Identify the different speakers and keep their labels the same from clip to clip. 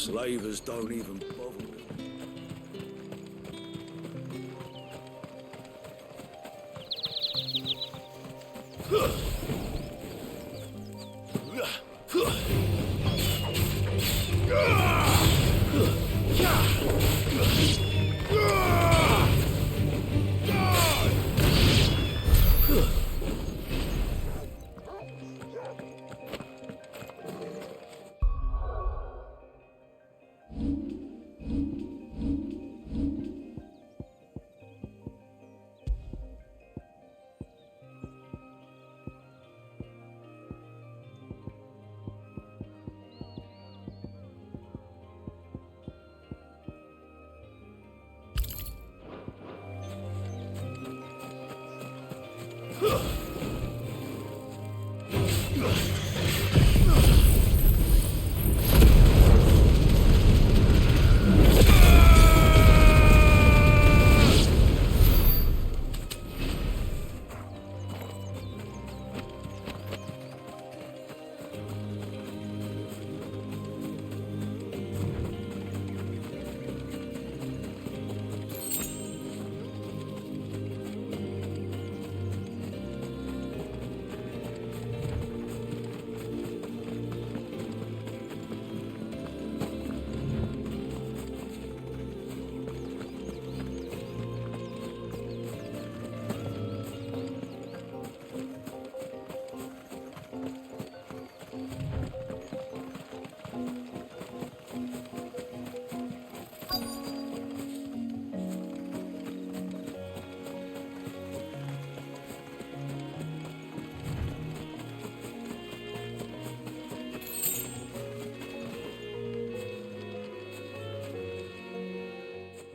Speaker 1: Slavers don't even bother with it.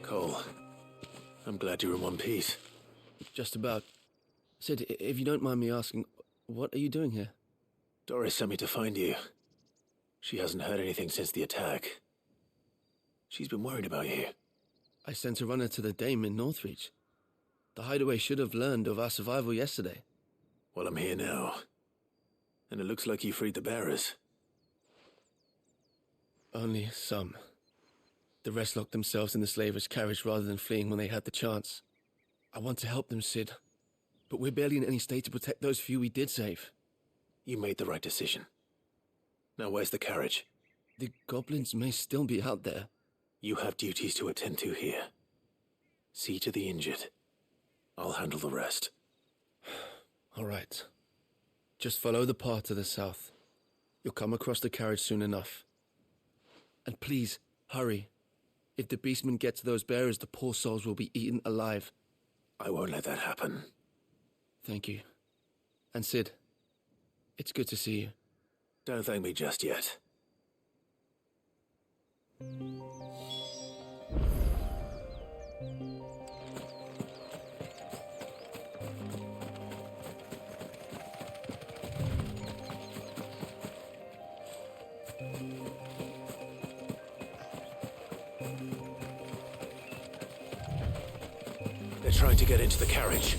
Speaker 2: Cole, I'm glad you're in one piece.
Speaker 3: Just about. Sid, if you don't mind me asking, what are you doing here?
Speaker 2: Doris sent me to find you. She hasn't heard anything since the attack. She's been worried about you.
Speaker 3: I sent a runner to the Dame in Northreach. The hideaway should have learned of our survival yesterday.
Speaker 2: Well, I'm here now. And it looks like you freed the bearers.
Speaker 3: Only some. The rest locked themselves in the slavers' carriage rather than fleeing when they had the chance. I want to help them, Sid. But we're barely in any state to protect those few we did save.
Speaker 2: You made the right decision. Now where's the carriage?
Speaker 3: The goblins may still be out there.
Speaker 2: You have duties to attend to here. See to the injured. I'll handle the rest.
Speaker 3: All right. Just follow the path to the south. You'll come across the carriage soon enough. And please, hurry. If the beastmen get to those bearers, the poor souls will be eaten alive.
Speaker 2: I won't let that happen.
Speaker 3: Thank you. And Sid, it's good to see you.
Speaker 2: Don't thank me just yet. They're trying to get into the carriage.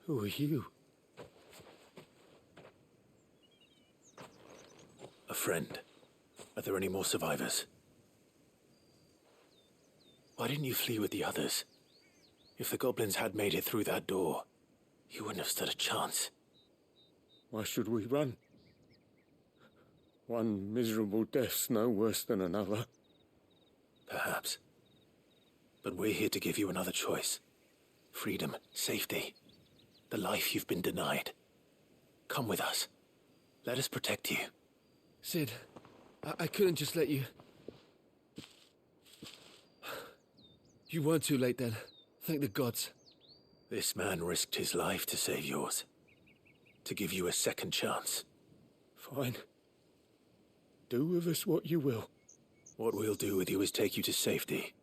Speaker 3: Who are you?
Speaker 2: A friend. Are there any more survivors? Why didn't you flee with the others? If the goblins had made it through that door, you wouldn't have stood a chance.
Speaker 4: Why should we run? One miserable death's no worse than another.
Speaker 2: Perhaps. But we're here to give you another choice. Freedom, safety, the life you've been denied. Come with us. Let us protect you.
Speaker 3: Sid, I couldn't just let you... You weren't too late then. Thank the gods.
Speaker 2: This man risked his life to save yours. To give you a second chance.
Speaker 4: Fine. Do with us what you will.
Speaker 2: What we'll do with you is take you to safety.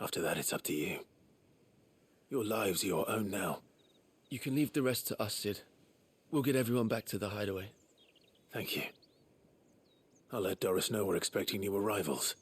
Speaker 2: After that, it's up to you. Your lives are your own now.
Speaker 3: You can leave the rest to us, Sid. We'll get everyone back to the hideaway.
Speaker 2: Thank you. I'll let Doris know we're expecting new arrivals.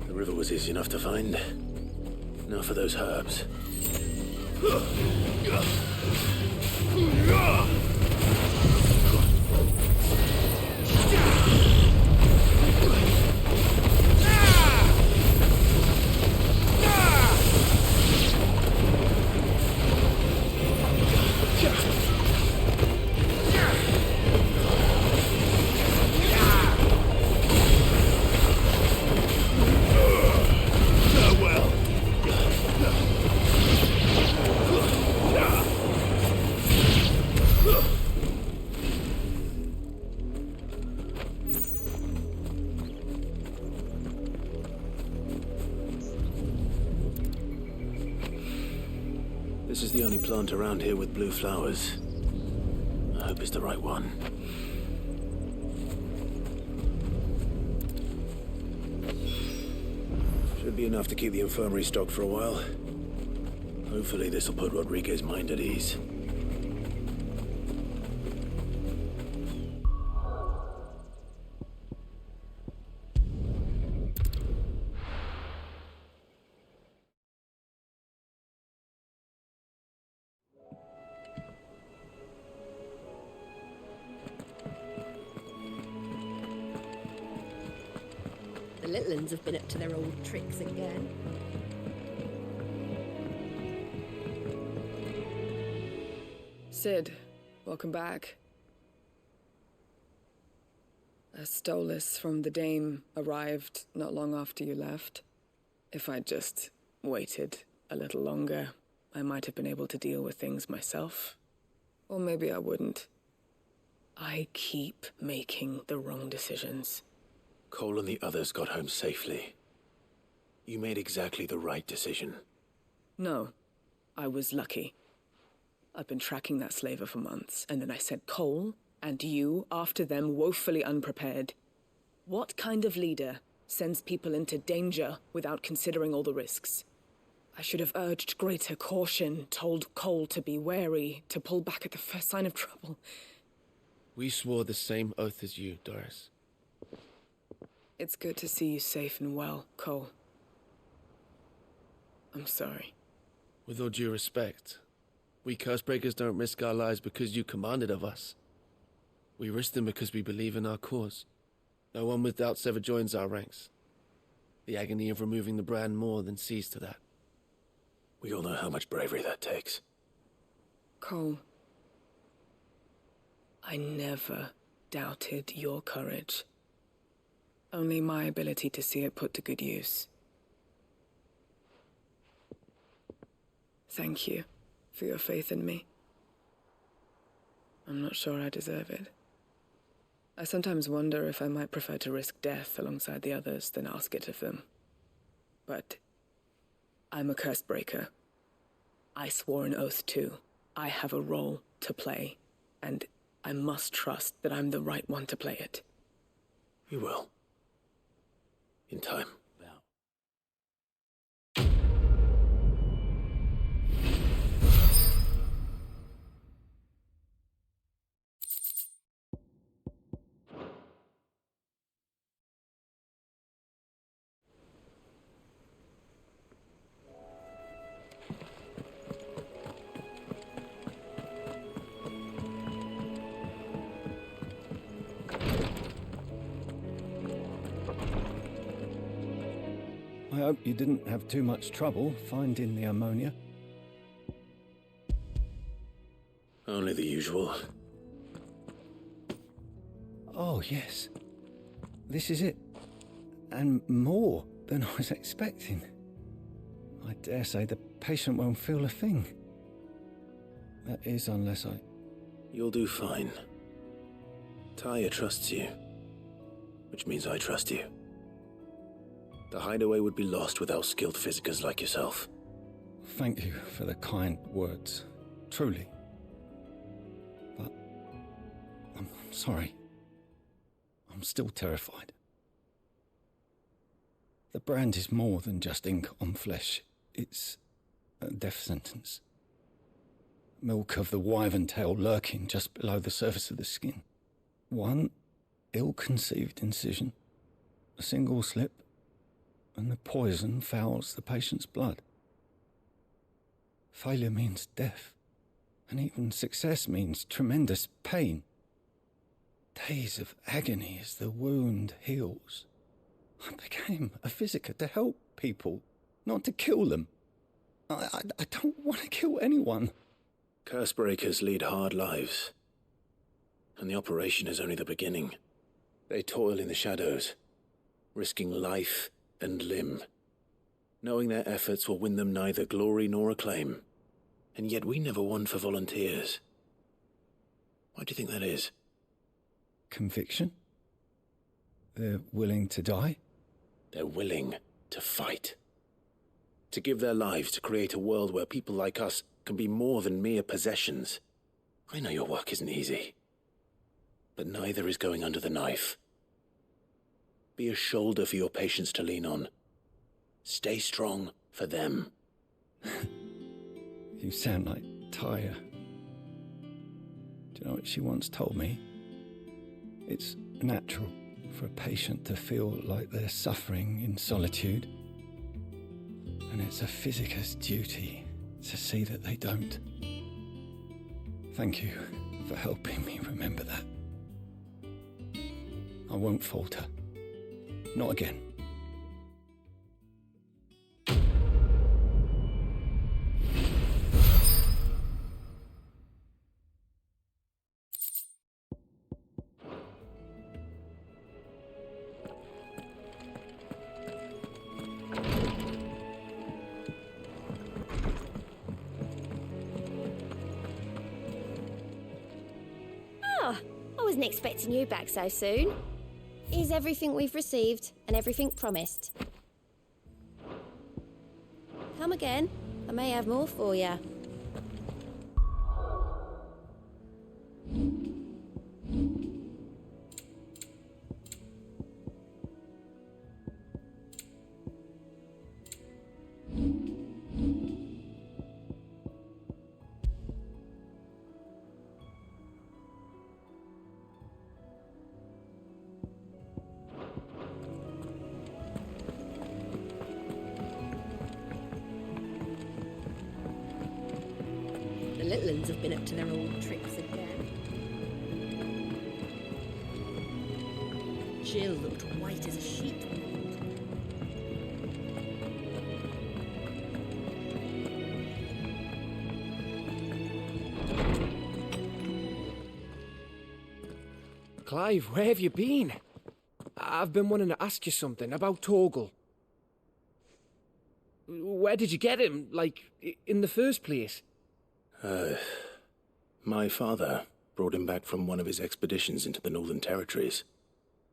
Speaker 2: The river was easy enough to find. Now for those herbs. This is the only plant around here with blue flowers. I hope it's the right one. Should be enough to keep the infirmary stocked for a while. Hopefully this will put Rodriguez's mind at ease.
Speaker 5: The little uns have been up to their old tricks again.
Speaker 6: Sid, welcome back. A stolus from the Dame arrived not long after you left. If I'd just waited a little longer, I might have been able to deal with things myself. Or maybe I wouldn't. I keep making the wrong decisions.
Speaker 2: Cole and the others got home safely. You made exactly the right decision.
Speaker 6: No, I was lucky. I've been tracking that slaver for months, and then I sent Cole and you after them woefully unprepared. What kind of leader sends people into danger without considering all the risks? I should have urged greater caution, told Cole to be wary, to pull back at the first sign of trouble.
Speaker 3: We swore the same oath as you, Doris.
Speaker 6: It's good to see you safe and well, Cole. I'm sorry.
Speaker 3: With all due respect, we Cursebreakers don't risk our lives because you commanded of us. We risk them because we believe in our cause. No one with doubts ever joins our ranks. The agony of removing the brand more than sees to that.
Speaker 2: We all know how much bravery that takes.
Speaker 6: Cole, I never doubted your courage. Only my ability to see it put to good use. Thank you for your faith in me. I'm not sure I deserve it. I sometimes wonder if I might prefer to risk death alongside the others than ask it of them. But I'm a curse breaker. I swore an oath too. I have a role to play, and I must trust that I'm the right one to play it.
Speaker 2: You will. In time.
Speaker 7: I hope you didn't have too much trouble finding the ammonia.
Speaker 2: Only the usual.
Speaker 7: Oh, yes. This is it. And more than I was expecting. I dare say the patient won't feel a thing. That is, unless I...
Speaker 2: You'll do fine. Tyre trusts you, which means I trust you. The hideaway would be lost without skilled physicers like yourself.
Speaker 7: Thank you for the kind words. Truly. But... I'm sorry. I'm still terrified. The brand is more than just ink on flesh. It's a death sentence. Milk of the wyvern tail lurking just below the surface of the skin. One ill-conceived incision, a single slip, and the poison fouls the patient's blood. Failure means death, and even success means tremendous pain. Days of agony as the wound heals. I became a physiker to help people, not to kill them. I don't want to kill anyone.
Speaker 2: Cursebreakers lead hard lives, and the operation is only the beginning. They toil in the shadows, risking life and limb, knowing their efforts will win them neither glory nor acclaim. And yet we never won for volunteers. Why do you think that is?
Speaker 7: Conviction? They're willing to die?
Speaker 2: They're willing to fight. To give their lives to create a world where people like us can be more than mere possessions. I know your work isn't easy, but neither is going under the knife. Be a shoulder for your patients to lean on. Stay strong for them.
Speaker 7: You sound like Tyre. Do you know what she once told me? It's natural for a patient to feel like they're suffering in solitude. And it's a physiker's duty to see that they don't. Thank you for helping me remember that. I won't falter. Not again.
Speaker 8: I wasn't expecting you back so soon. Here's everything we've received and everything promised. Come again. I may have more for you.
Speaker 5: The little ones have been up to their old tricks again. Jill looked white as a sheet.
Speaker 3: Clive, where have you been? I've been wanting to ask you something about Torgal. Where did you get him, like, in the first place?
Speaker 2: My father brought him back from one of his expeditions into the Northern Territories.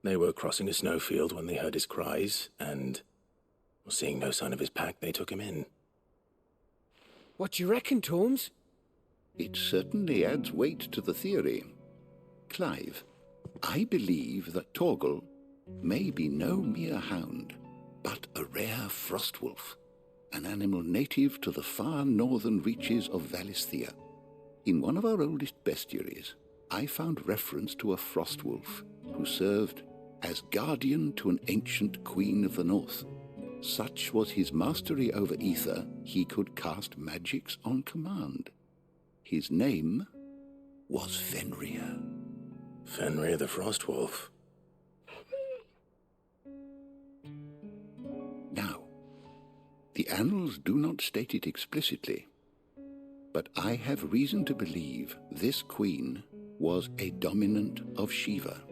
Speaker 2: They were crossing a snowfield when they heard his cries, and, seeing no sign of his pack, they took him in.
Speaker 9: What do you reckon, Torms?
Speaker 10: It certainly adds weight to the theory. Clive, I believe that Torgal may be no mere hound, but a rare frostwolf, an animal native to the far northern reaches of Valisthea. In one of our oldest bestiaries, I found reference to a frostwolf who served as guardian to an ancient queen of the north. Such was his mastery over ether, he could cast magics on command. His name was Fenrir.
Speaker 2: Fenrir the Frostwolf.
Speaker 10: Now, the annals do not state it explicitly, but I have reason to believe this queen was a dominant of Shiva,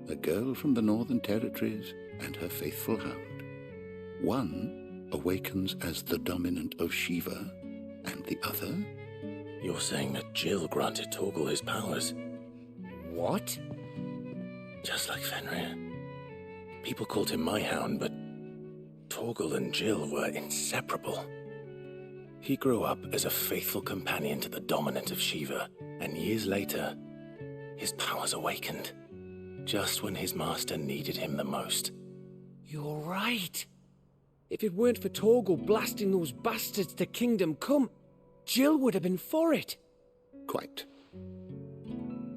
Speaker 10: a girl from the Northern Territories and her faithful hound. One awakens as the dominant of Shiva, and the other...
Speaker 2: You're saying that Jill granted Torgal his powers?
Speaker 9: What?
Speaker 2: Just like Fenrir. People called him my hound, but Torgal and Jill were inseparable. He grew up as a faithful companion to the dominant of Shiva, and years later, his powers awakened, just when his master needed him the most.
Speaker 9: You're right. If it weren't for Torgal blasting those bastards to Kingdom Come, Jill would have been for it.
Speaker 10: Quite.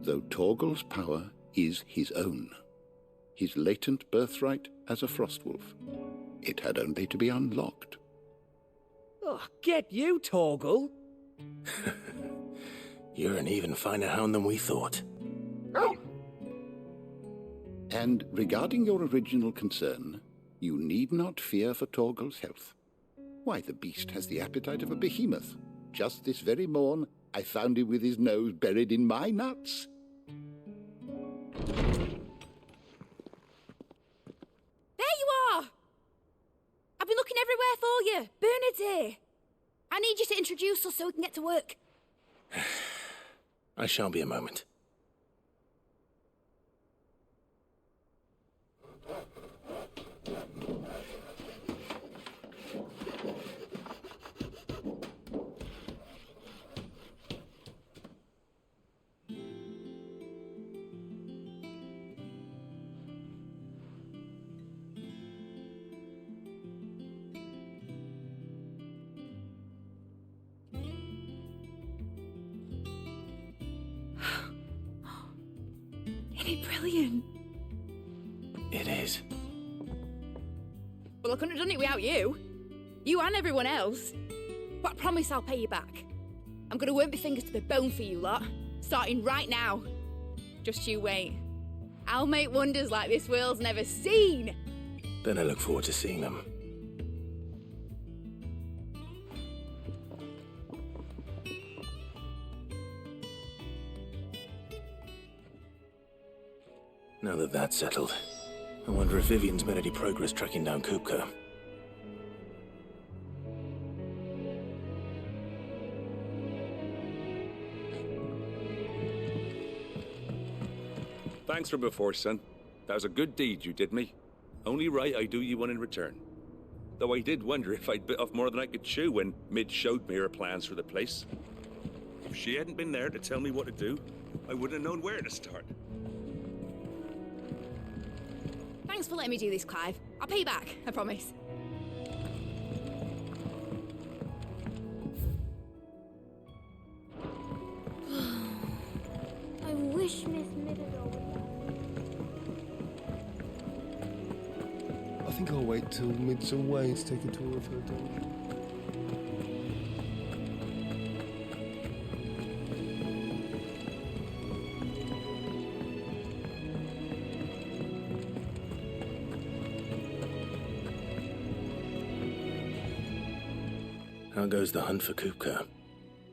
Speaker 10: Though Torgal's power is his own, his latent birthright as a Frostwolf. It had only to be unlocked.
Speaker 9: Oh, get you, Torgal!
Speaker 2: You're an even finer hound than we thought.
Speaker 10: And regarding your original concern, you need not fear for Torgal's health. Why, the beast has the appetite of a behemoth. Just this very morn, I found him with his nose buried in my nuts.
Speaker 11: There you are! I've been looking everywhere for you. Bernard's here. I need you to introduce us so we can get to work.
Speaker 2: I shall be a moment.
Speaker 11: Isn't it brilliant?
Speaker 2: It is.
Speaker 11: Well, I couldn't have done it without you. You and everyone else. But I promise I'll pay you back. I'm gonna work my fingers to the bone for you lot, starting right now. Just you wait. I'll make wonders like this world's never seen.
Speaker 2: Then I look forward to seeing them. Now that that's settled, I wonder if Vivian's made any progress tracking down Kupka.
Speaker 4: Thanks for before, son. That was a good deed you did me. Only right I do you one in return. Though I did wonder if I'd bit off more than I could chew when Mid showed me her plans for the place. If she hadn't been there to tell me what to do, I wouldn't have known where to start.
Speaker 11: Thanks for letting me do this, Clive. I'll pay you back, I promise.
Speaker 8: I wish Miss Middenall would...
Speaker 3: I think I'll wait till Mid's away to take a tour of her dog.
Speaker 2: How goes the hunt for Kupka?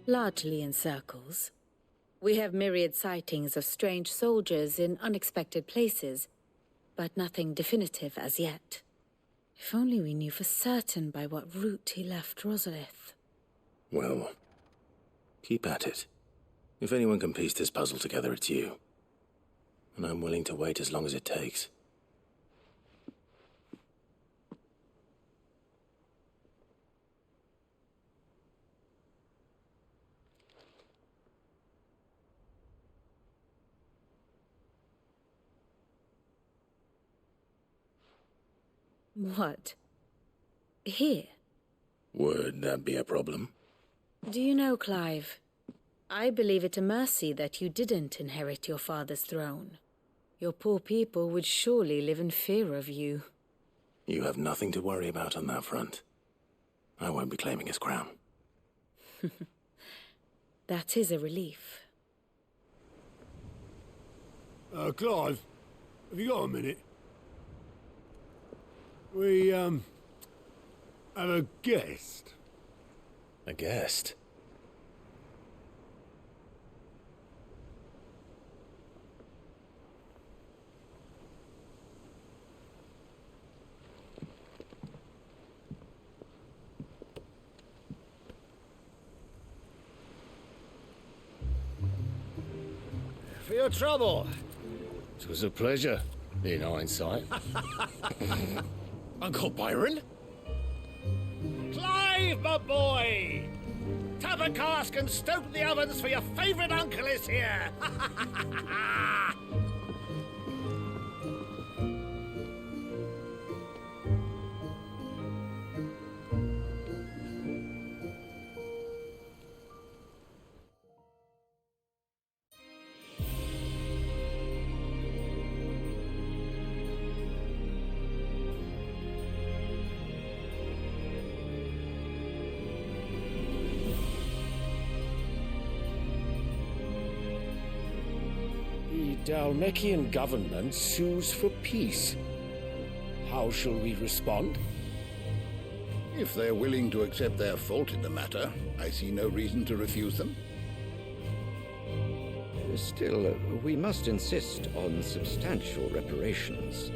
Speaker 12: Largely in circles. We have myriad sightings of strange soldiers in unexpected places, but nothing definitive as yet. If only we knew for certain by what route he left Rosalith.
Speaker 2: Well, keep at it. If anyone can piece this puzzle together, it's you. And I'm willing to wait as long as it takes.
Speaker 12: What? Here?
Speaker 2: Would that be a problem?
Speaker 12: Do you know, Clive, I believe it a mercy that you didn't inherit your father's throne. Your poor people would surely live in fear of you.
Speaker 2: You have nothing to worry about on that front. I won't be claiming his crown.
Speaker 12: That is a relief.
Speaker 13: Clive, have you got a minute? We, have a guest.
Speaker 2: A guest?
Speaker 13: For your trouble.
Speaker 7: It was a pleasure, in hindsight.
Speaker 2: Uncle Byron?
Speaker 9: Clive, my boy! Tap a cask and stoke the ovens, for your favourite uncle is here! The Dalmekian government sues for peace. How shall we respond?
Speaker 10: If they're willing to accept their fault in the matter, I see no reason to refuse them.
Speaker 14: Still, we must insist on substantial reparations.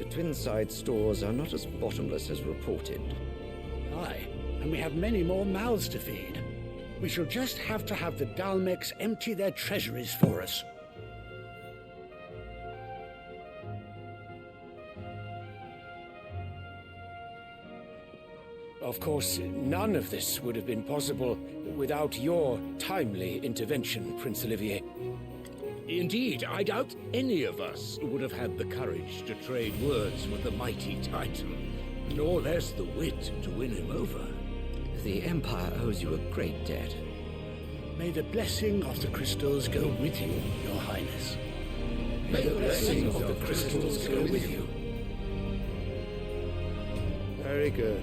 Speaker 14: Twinside stores are not as bottomless as reported.
Speaker 15: Aye, and we have many more mouths to feed. We shall just have to have the Dalmecs empty their treasuries for us.
Speaker 9: Of course, none of this would have been possible without your timely intervention, Prince Olivier.
Speaker 16: Indeed, I doubt any of us would have had the courage to trade words with the mighty Titan, nor less the wit to win him over.
Speaker 14: The Empire owes you a great debt.
Speaker 15: May the blessing of the crystals go with you, Your Highness.
Speaker 9: May the blessing of the crystals go with you.
Speaker 13: Very good.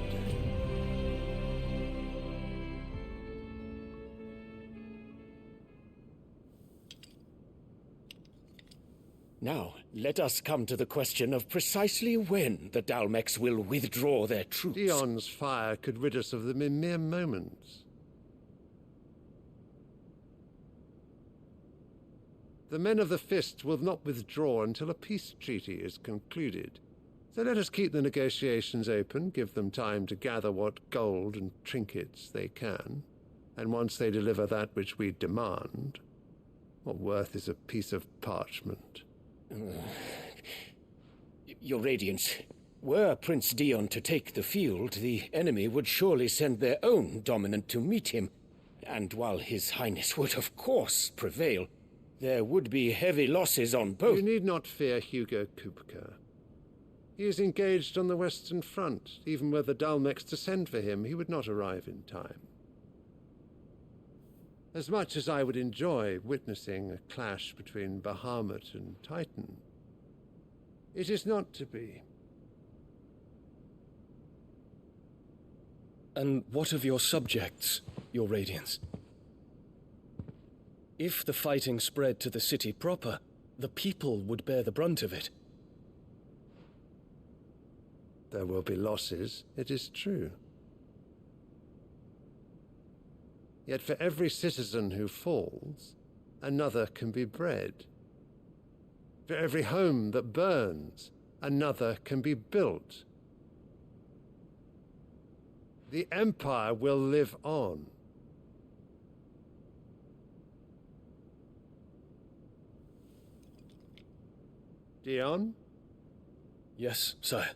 Speaker 9: Now, let us come to the question of precisely when the Dalmecs will withdraw their troops.
Speaker 13: Dion's fire could rid us of them in mere moments. The men of the Fist will not withdraw until a peace treaty is concluded. So let us keep the negotiations open, give them time to gather what gold and trinkets they can, and once they deliver that which we demand, what worth is a piece of parchment?
Speaker 9: Your Radiance, were Prince Dion to take the field, the enemy would surely send their own dominant to meet him. And while His Highness would of course prevail, there would be heavy losses on both.
Speaker 13: You need not fear Hugo Kupka. He is engaged on the Western Front. Even were the Dalmecs to send for him, he would not arrive in time. As much as I would enjoy witnessing a clash between Bahamut and Titan, it is not to be.
Speaker 3: And what of your subjects, Your Radiance? If the fighting spread to the city proper, the people would bear the brunt of it.
Speaker 13: There will be losses, it is true. Yet for every citizen who falls, another can be bred. For every home that burns, another can be built. The Empire will live on. Dion?
Speaker 3: Yes, sire.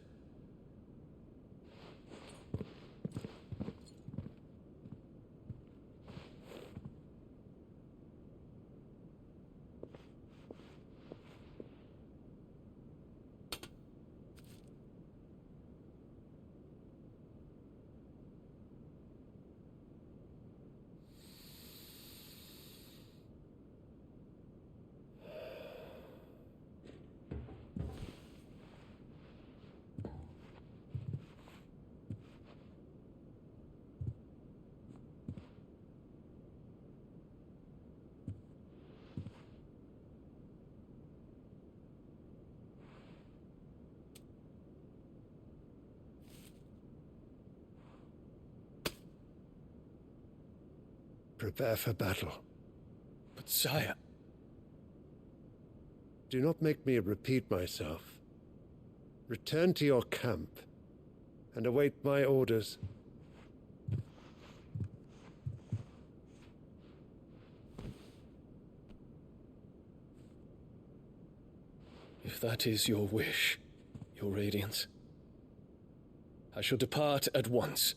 Speaker 13: Prepare for battle.
Speaker 3: But sire...
Speaker 13: Do not make me repeat myself. Return to your camp and await my orders.
Speaker 3: If that is your wish, your Radiance, I shall depart at once.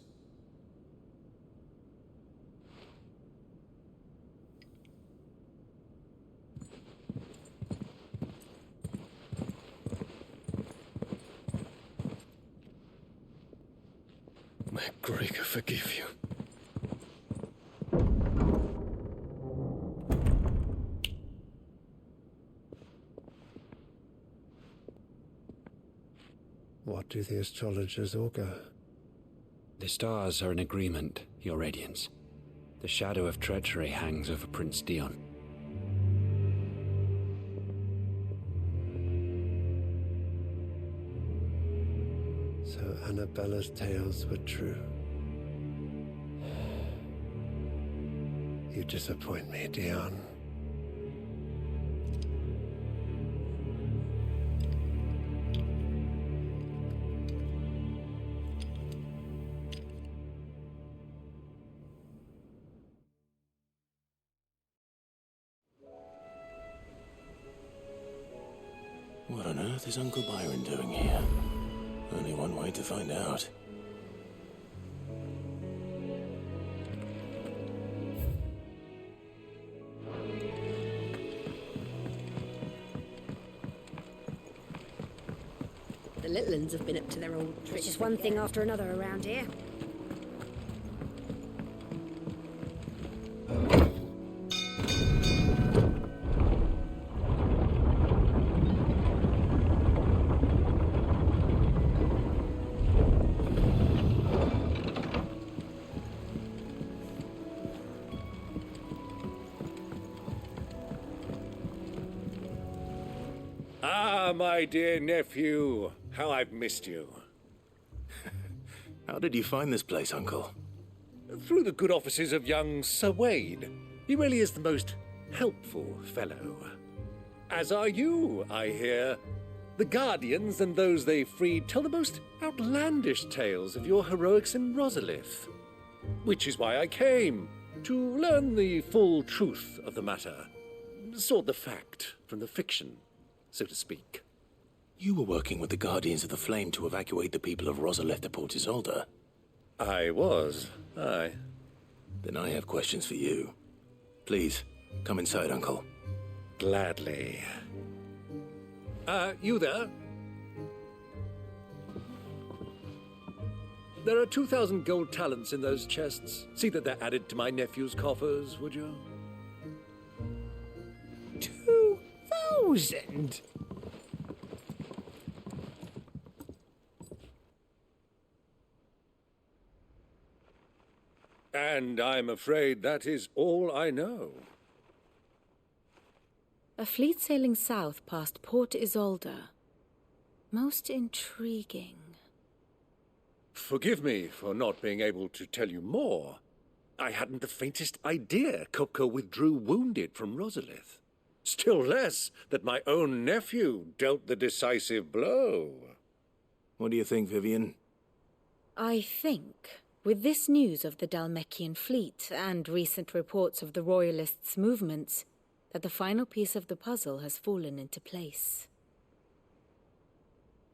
Speaker 3: May Gregor forgive you.
Speaker 13: What do the astrologers augur?
Speaker 17: The stars are in agreement, Your Radiance. The shadow of treachery hangs over Prince Dion.
Speaker 13: So Annabella's tales were true. You disappoint me, Dion.
Speaker 2: What on earth is Uncle Byron doing here? Only one way to find out.
Speaker 5: The little ones have been up to their old tricks.
Speaker 18: It's just one thing after another around here.
Speaker 16: Ah, my dear nephew, how I've missed you.
Speaker 2: How did you find this place, Uncle?
Speaker 16: Through the good offices of young Sir Wade. He really is the most helpful fellow. As are you, I hear. The Guardians and those they freed tell the most outlandish tales of your heroics in Rosalith. Which is why I came, to learn the full truth of the matter. Sort the fact from the fiction, so to speak.
Speaker 2: You were working with the Guardians of the Flame to evacuate the people of Rosalith to Port Isolde.
Speaker 16: I was, aye.
Speaker 2: Then I have questions for you. Please, come inside, Uncle.
Speaker 16: Gladly. You there? There are 2,000 gold talents in those chests. See that they're added to my nephew's coffers, would you?
Speaker 9: 2,000?
Speaker 16: And I'm afraid that is all I know.
Speaker 12: A fleet sailing south past Port Isolde. Most intriguing.
Speaker 16: Forgive me for not being able to tell you more. I hadn't the faintest idea Kopko withdrew wounded from Rosalith. Still less that my own nephew dealt the decisive blow.
Speaker 2: What do you think, Vivian?
Speaker 12: I think, with this news of the Dhalmekian fleet and recent reports of the Royalists' movements, that the final piece of the puzzle has fallen into place.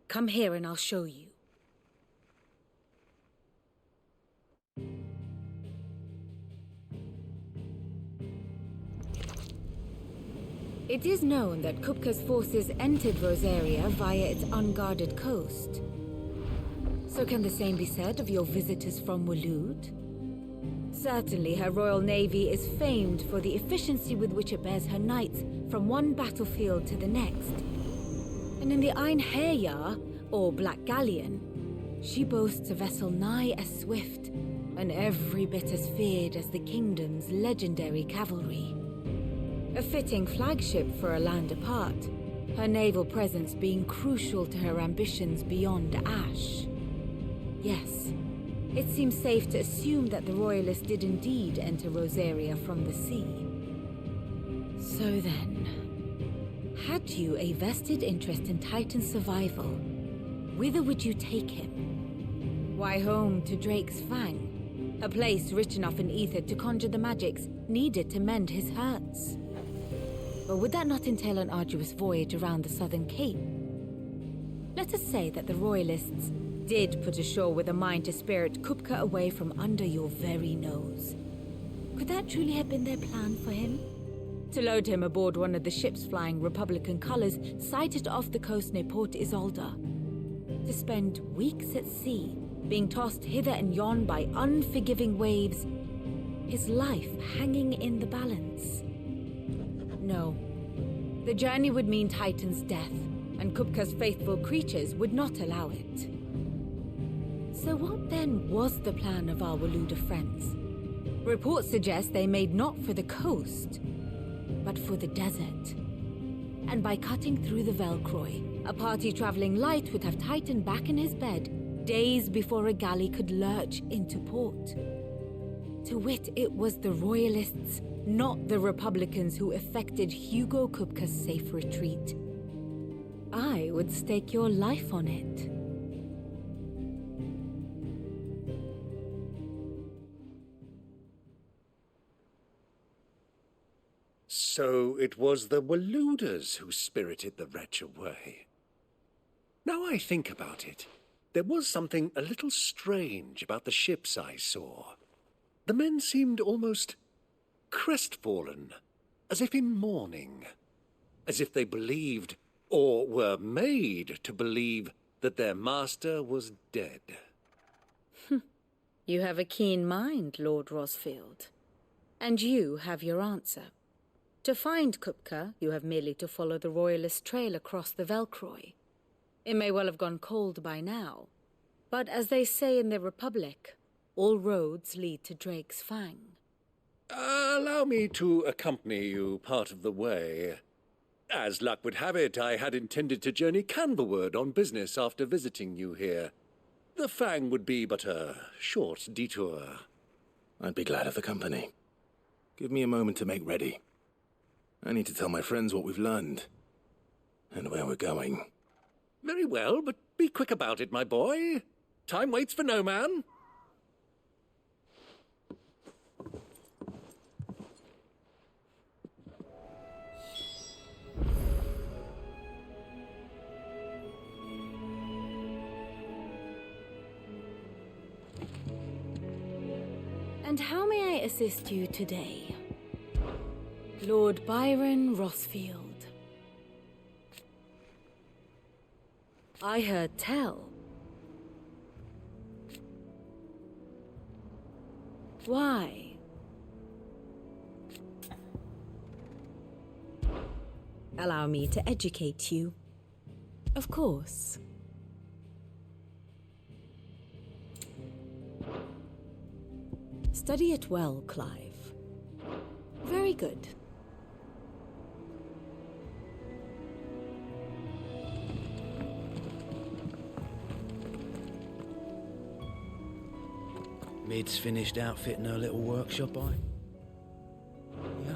Speaker 12: Come here and I'll show you. It is known that Kupka's forces entered Rosaria via its unguarded coast. So can the same be said of your visitors from Waloed? Certainly her royal navy is famed for the efficiency with which it bears her knights from one battlefield to the next. And in the Einherjar, or Black Galleon, she boasts a vessel nigh as swift and every bit as feared as the kingdom's legendary cavalry. A fitting flagship for a land apart, her naval presence being crucial to her ambitions beyond Ash. Yes, it seems safe to assume that the Royalists did indeed enter Rosaria from the sea. So then, had you a vested interest in Titan's survival, whither would you take him? Why, home to Drake's Fang, a place rich enough in ether to conjure the magics needed to mend his hurts. But would that not entail an arduous voyage around the southern cape? Let us say that the Royalists did put ashore with a mind to spirit Kupka away from under your very nose. Could that truly have been their plan for him? To load him aboard one of the ships flying Republican colors sighted off the coast near Port Isolde? To spend weeks at sea, being tossed hither and yon by unforgiving waves, his life hanging in the balance? No. The journey would mean Titan's death, and Kupka's faithful creatures would not allow it. So what then was the plan of our Waluda friends? Reports suggest they made not for the coast, but for the desert. And by cutting through the Velcroy, a party traveling light would have Titan back in his bed days before a galley could lurch into port. To wit, it was the Royalists, not the Republicans, who effected Hugo Kupka's safe retreat. I would stake your life on it.
Speaker 16: So it was the Waludas who spirited the wretch away. Now I think about it, there was something a little strange about the ships I saw. The men seemed almost crestfallen, as if in mourning, as if they believed, or were made to believe, that their master was dead.
Speaker 12: You have a keen mind, Lord Rosfield. And you have your answer. To find Kupka, you have merely to follow the Royalist trail across the Velcroy. It may well have gone cold by now, but as they say in the Republic, all roads lead to Drake's Fang.
Speaker 16: Allow me to accompany you part of the way. As luck would have it, I had intended to journey Canverward on business after visiting you here. The Fang would be but a short detour.
Speaker 2: I'd be glad of the company. Give me a moment to make ready. I need to tell my friends what we've learned, and where we're going.
Speaker 16: Very well, but be quick about it, my boy. Time waits for no man.
Speaker 12: And how may I assist you today? Lord Byron Rosfield. I heard tell. Why? Allow me to educate you. Of course. Study it well, Clive. Very good.
Speaker 1: Mid's finished outfitting her little workshop, Yeah.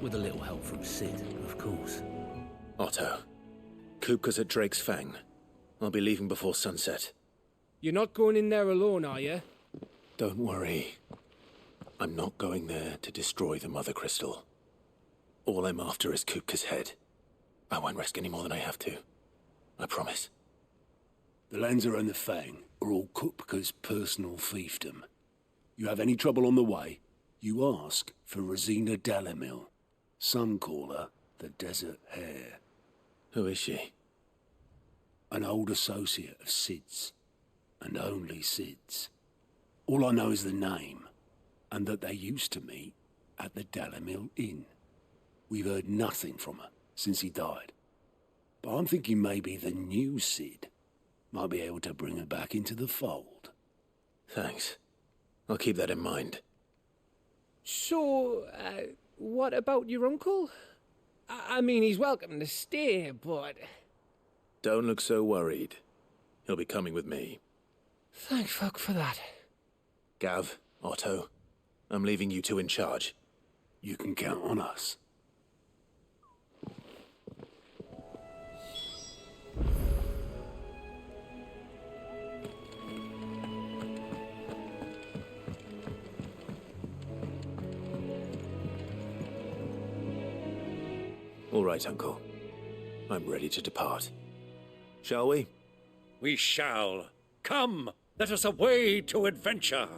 Speaker 1: With a little help from Sid, of course.
Speaker 2: Otto, Kupka's at Drake's Fang. I'll be leaving before sunset.
Speaker 19: You're not going in there alone, are you?
Speaker 2: Don't worry. I'm not going there to destroy the Mother Crystal. All I'm after is Kupka's head. I won't risk any more than I have to. I promise.
Speaker 20: The Lancer and the Fang are all Kupka's personal fiefdom. You have any trouble on the way, you ask for Rosina Dalamil. Some call her the Desert Hare.
Speaker 2: Who is she?
Speaker 20: An old associate of Sid's, and only Sid's. All I know is the name, and that they used to meet at the Dalamil Inn. We've heard nothing from her since he died. But I'm thinking maybe the new Sid might be able to bring her back into the fold.
Speaker 2: Thanks. I'll keep that in mind.
Speaker 19: So, what about your uncle? I mean, he's welcome to stay, but...
Speaker 2: Don't look so worried. He'll be coming with me.
Speaker 19: Thank fuck for that.
Speaker 2: Gav, Otto, I'm leaving you two in charge.
Speaker 20: You can count on us.
Speaker 2: All right, Uncle. I'm ready to depart. Shall we?
Speaker 16: We shall. Come, let us away to adventure.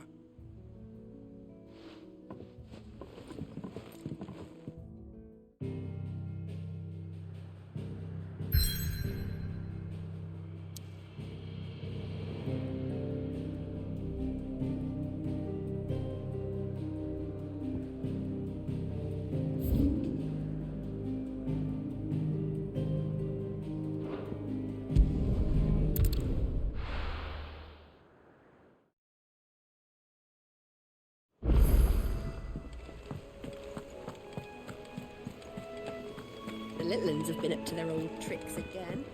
Speaker 5: The little ones have been up to their old tricks again.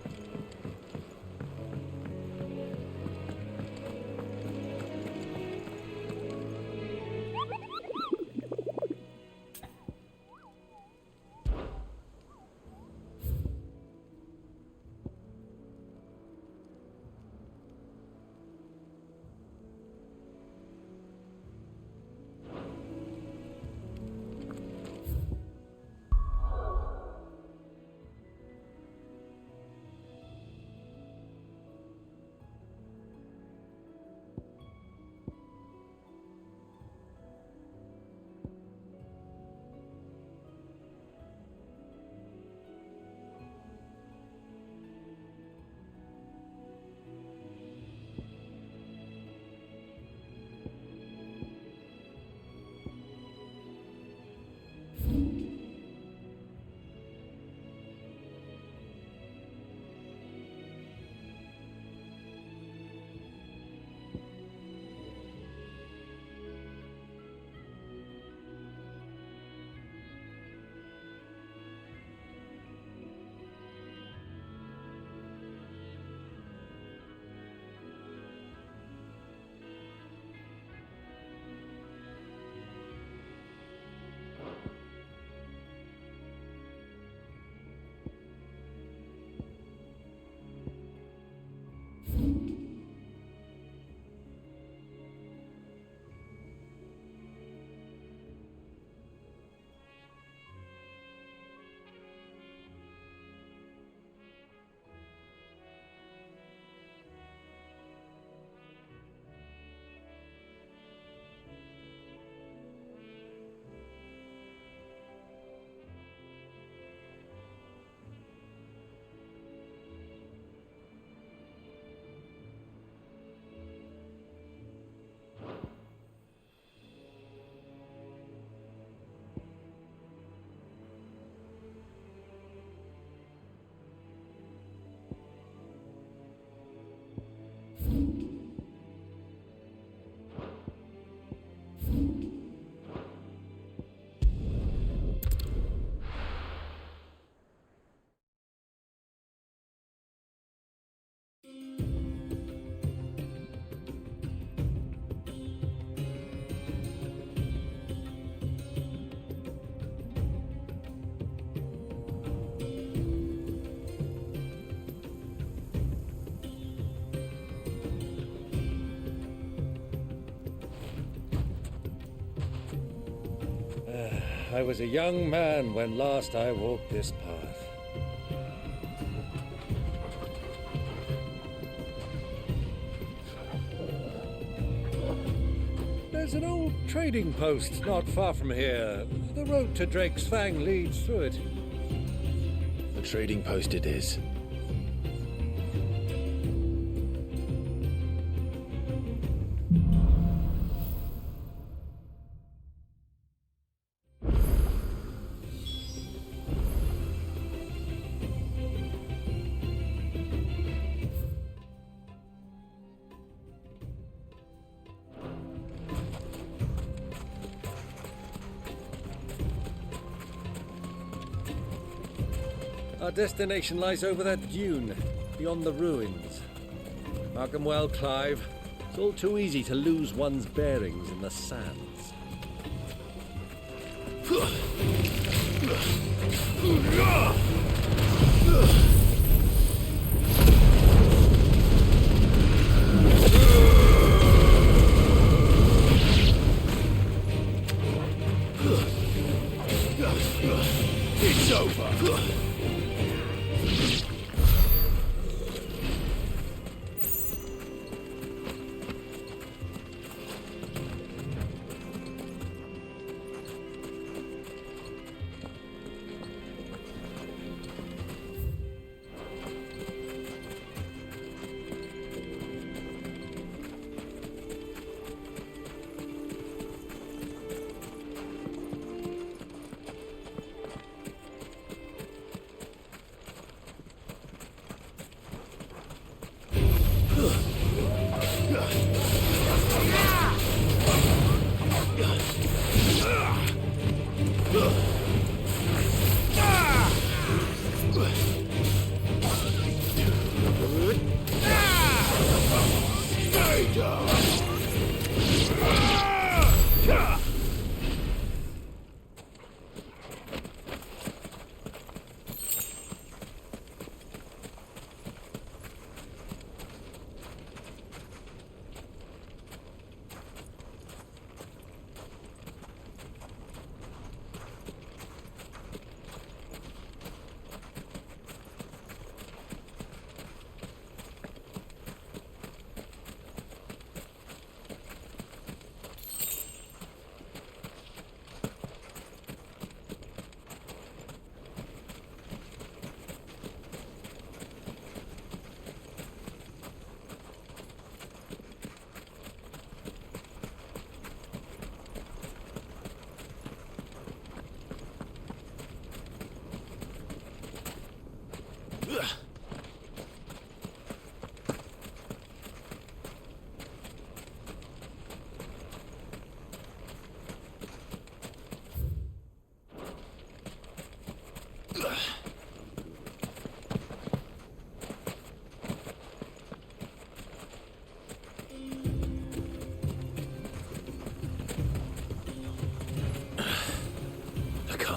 Speaker 16: I was a young man when last I walked this path. There's an old trading post not far from here. The road to Drake's Fang leads through it.
Speaker 2: The trading post it is.
Speaker 16: Our destination lies over that dune, beyond the ruins. Mark 'em well, Clive. It's all too easy to lose one's bearings in the sands.
Speaker 20: It's over.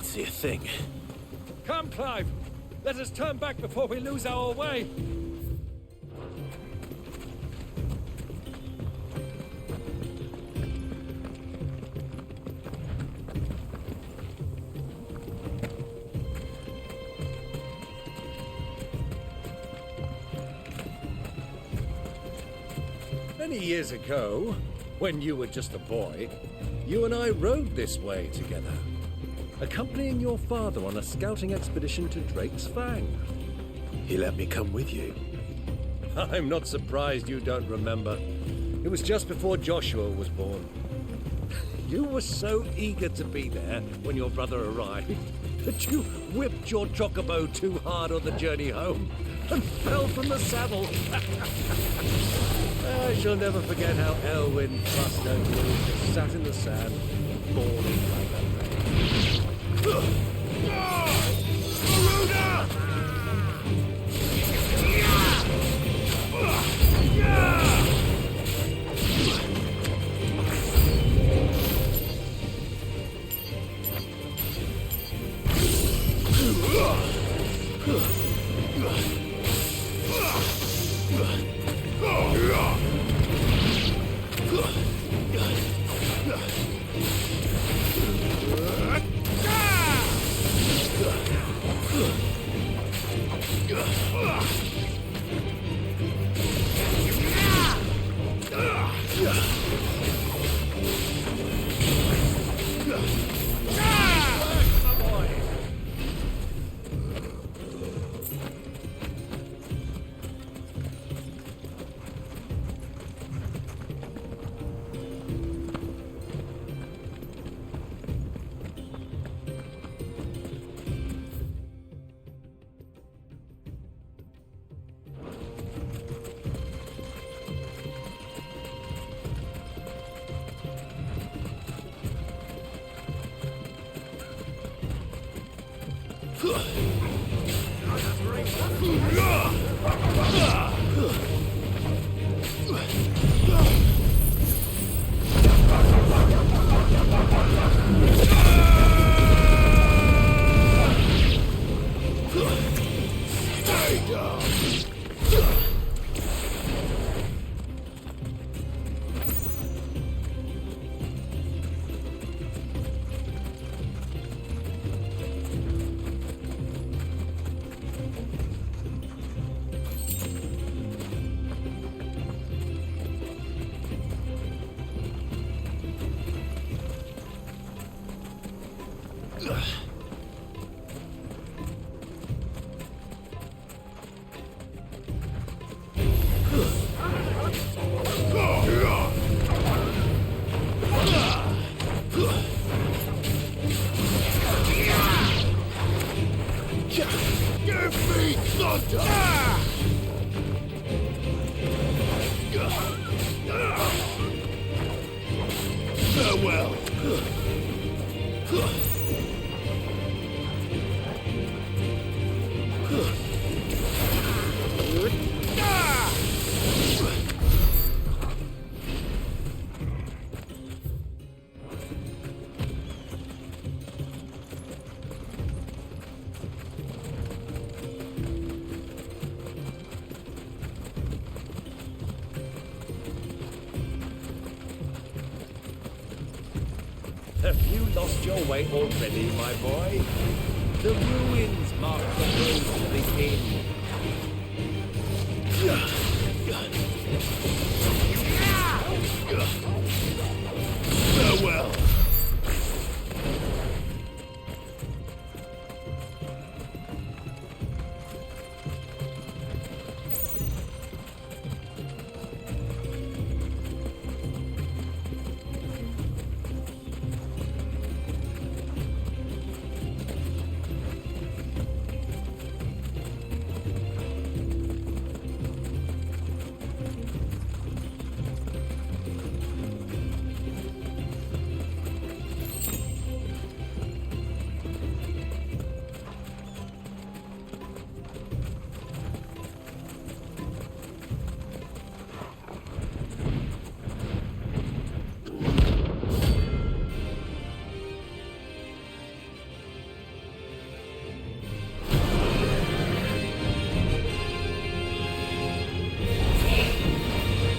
Speaker 2: See a thing.
Speaker 16: Come, Clive! Let us turn back before we lose our way! Many years ago, when you were just a boy, you and I rode this way together, accompanying your father on a scouting expedition to Drake's Fang.
Speaker 2: He let me come with you.
Speaker 16: I'm not surprised you don't remember. It was just before Joshua was born. You were so eager to be there when your brother arrived that you whipped your chocobo too hard on the journey home and fell from the saddle. I shall never forget how Elwyn thrust over you, sat in the sand, bawling like a baby. Have you lost your way already, my boy? The ruins mark the road to the inn.
Speaker 2: Farewell.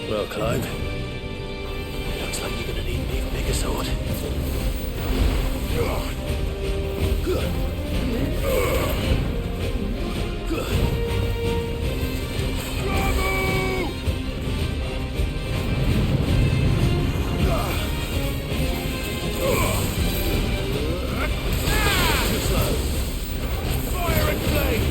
Speaker 1: Well, Clive,
Speaker 2: Looks like you're gonna need an even bigger sword.
Speaker 16: Fire and flame!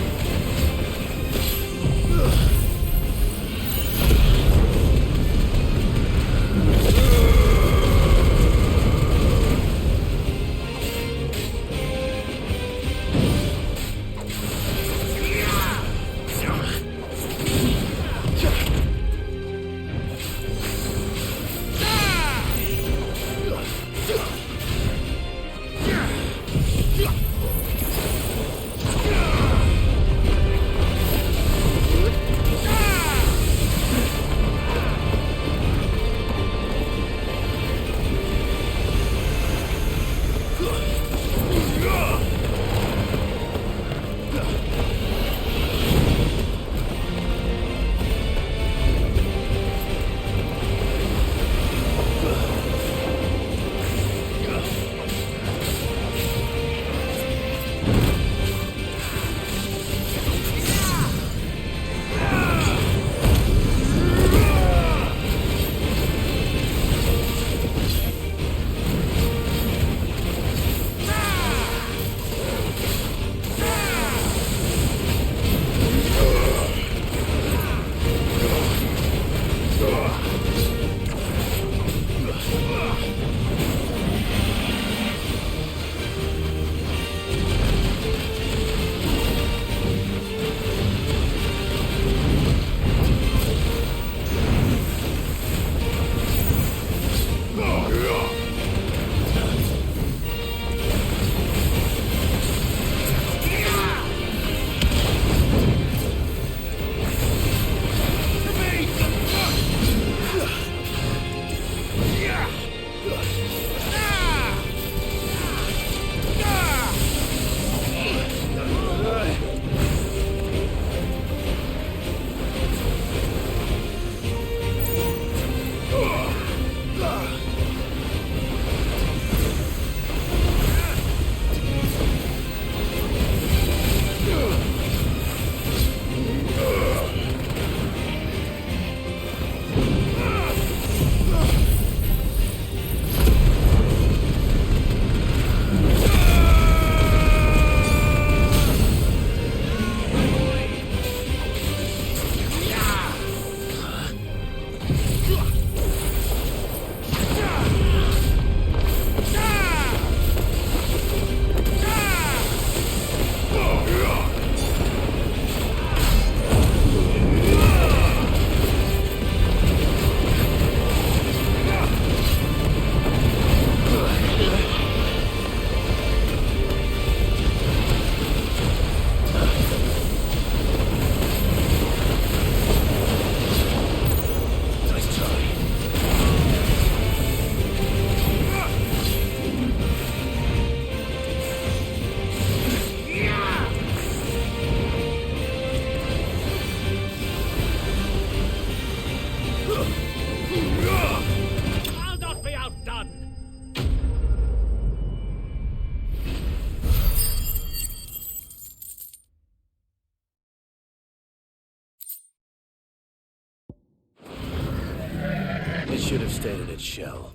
Speaker 1: It should have stayed in its shell.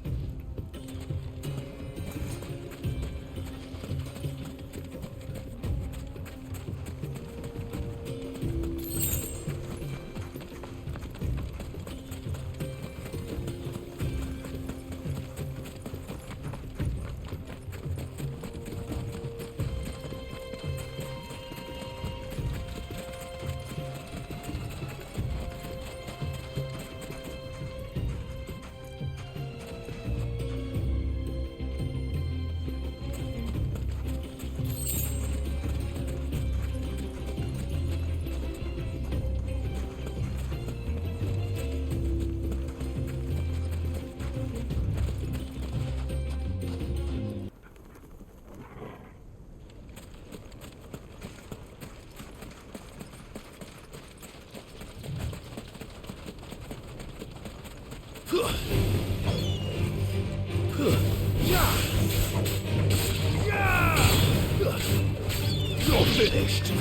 Speaker 10: You're finished.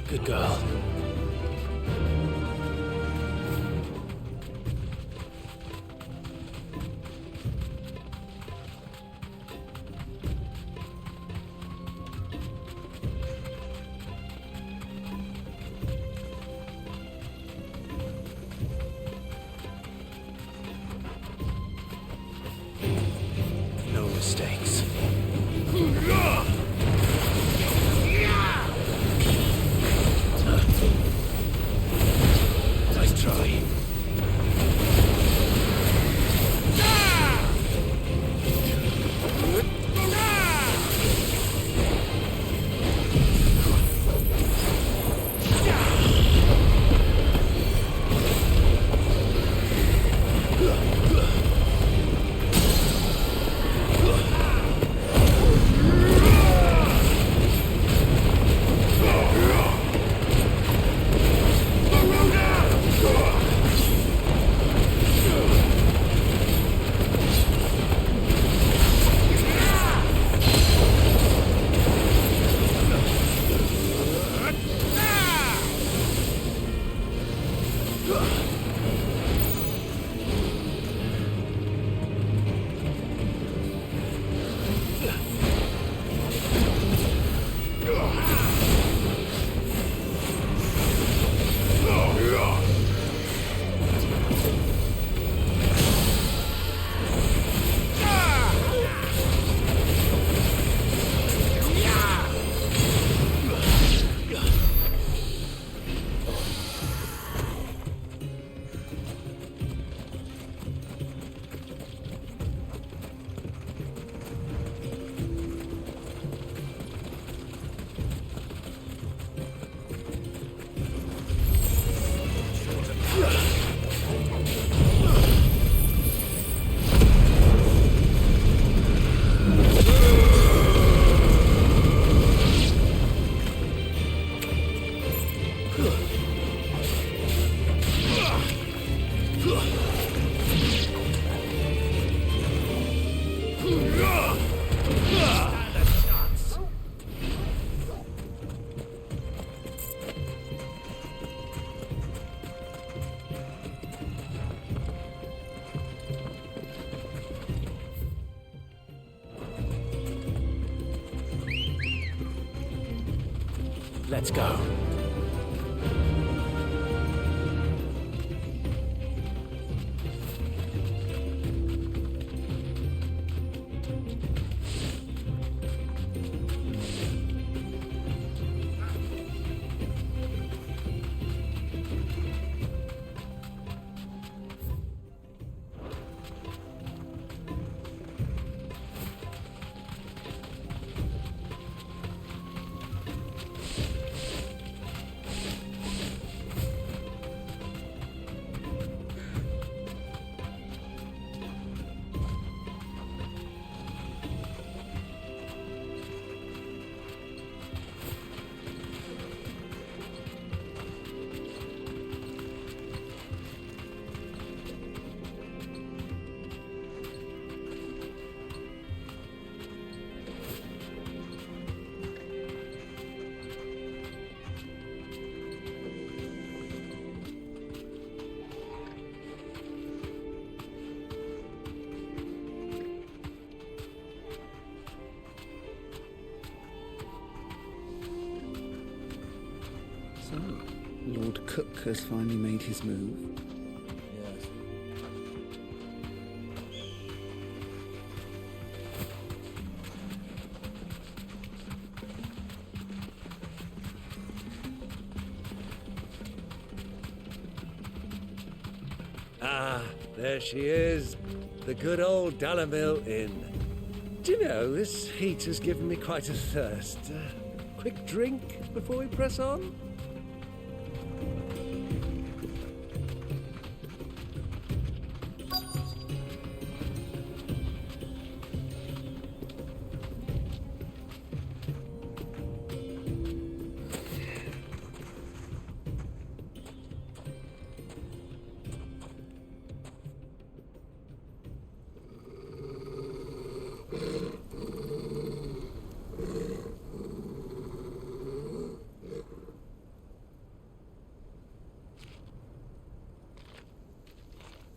Speaker 1: Good girl. No mistakes. Nice try.
Speaker 2: Let's go.
Speaker 1: So, Lord Cook has finally made his move.
Speaker 3: Yes.
Speaker 16: Ah, there she is. The good old Dalamil Inn. Do you know, this heat has given me quite a thirst. Quick drink before we press on?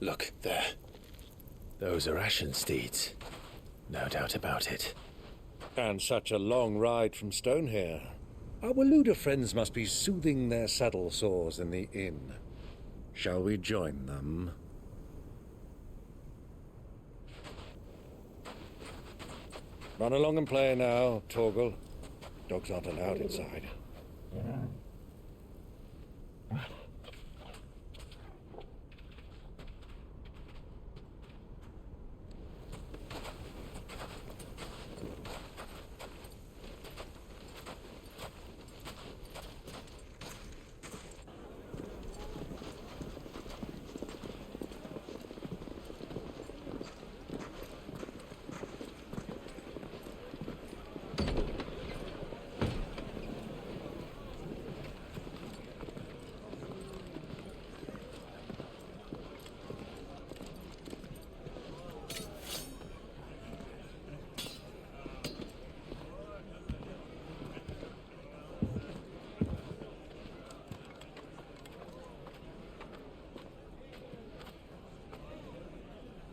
Speaker 2: Look, there. Those are Ashen steeds. No doubt about it.
Speaker 16: And such a long ride from Stonehair. Our Waluda friends must be soothing their saddle sores in the inn. Shall we join them? Run along and play now, Torgal. Dogs aren't allowed inside.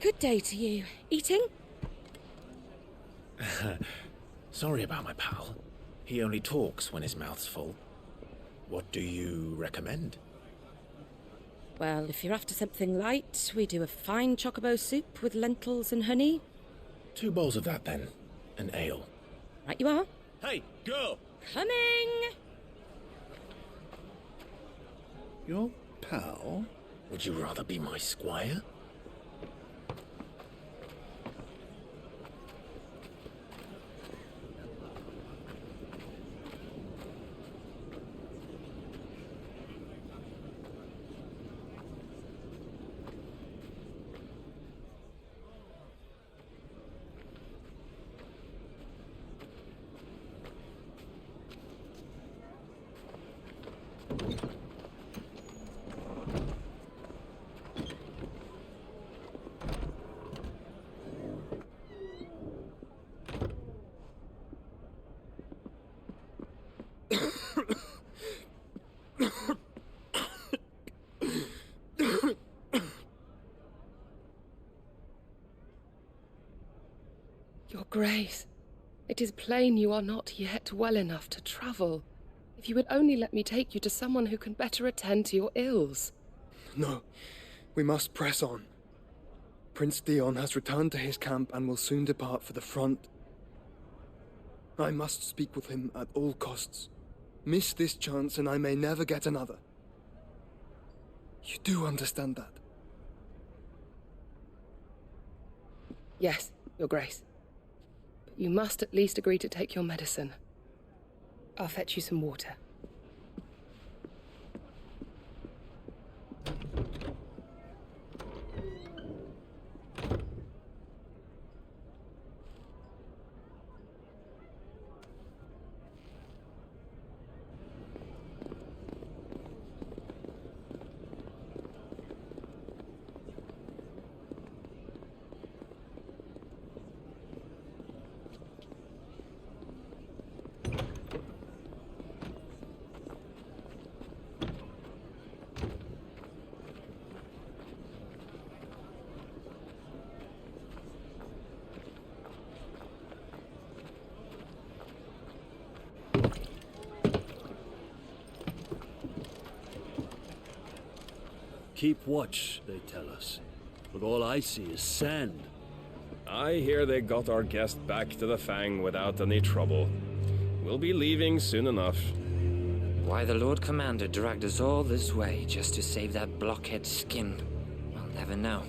Speaker 5: Good day to you. Eating?
Speaker 2: Sorry about my pal. He only talks when his mouth's full. What do you recommend?
Speaker 5: Well, if you're after something light, we do a fine chocobo soup with lentils and honey.
Speaker 2: 2 bowls of that, then. An ale.
Speaker 5: Right you are.
Speaker 2: Hey, girl!
Speaker 5: Coming!
Speaker 2: Your pal? Would you rather be my squire?
Speaker 21: Your Grace, it is plain you are not yet well enough to travel. If you would only let me take you to someone who can better attend to your ills.
Speaker 22: No, we must press on. Prince Dion has returned to his camp and will soon depart for the front. I must speak with him at all costs. Miss this chance and I may never get another. You do understand that?
Speaker 21: Yes, Your Grace. But you must at least agree to take your medicine. I'll fetch you some water.
Speaker 1: Keep watch, they tell us. But all I see is sand.
Speaker 23: I hear they got our guest back to the Fang without any trouble. We'll be leaving soon enough.
Speaker 24: Why the Lord Commander dragged us all this way just to save that blockhead skin, I'll never know.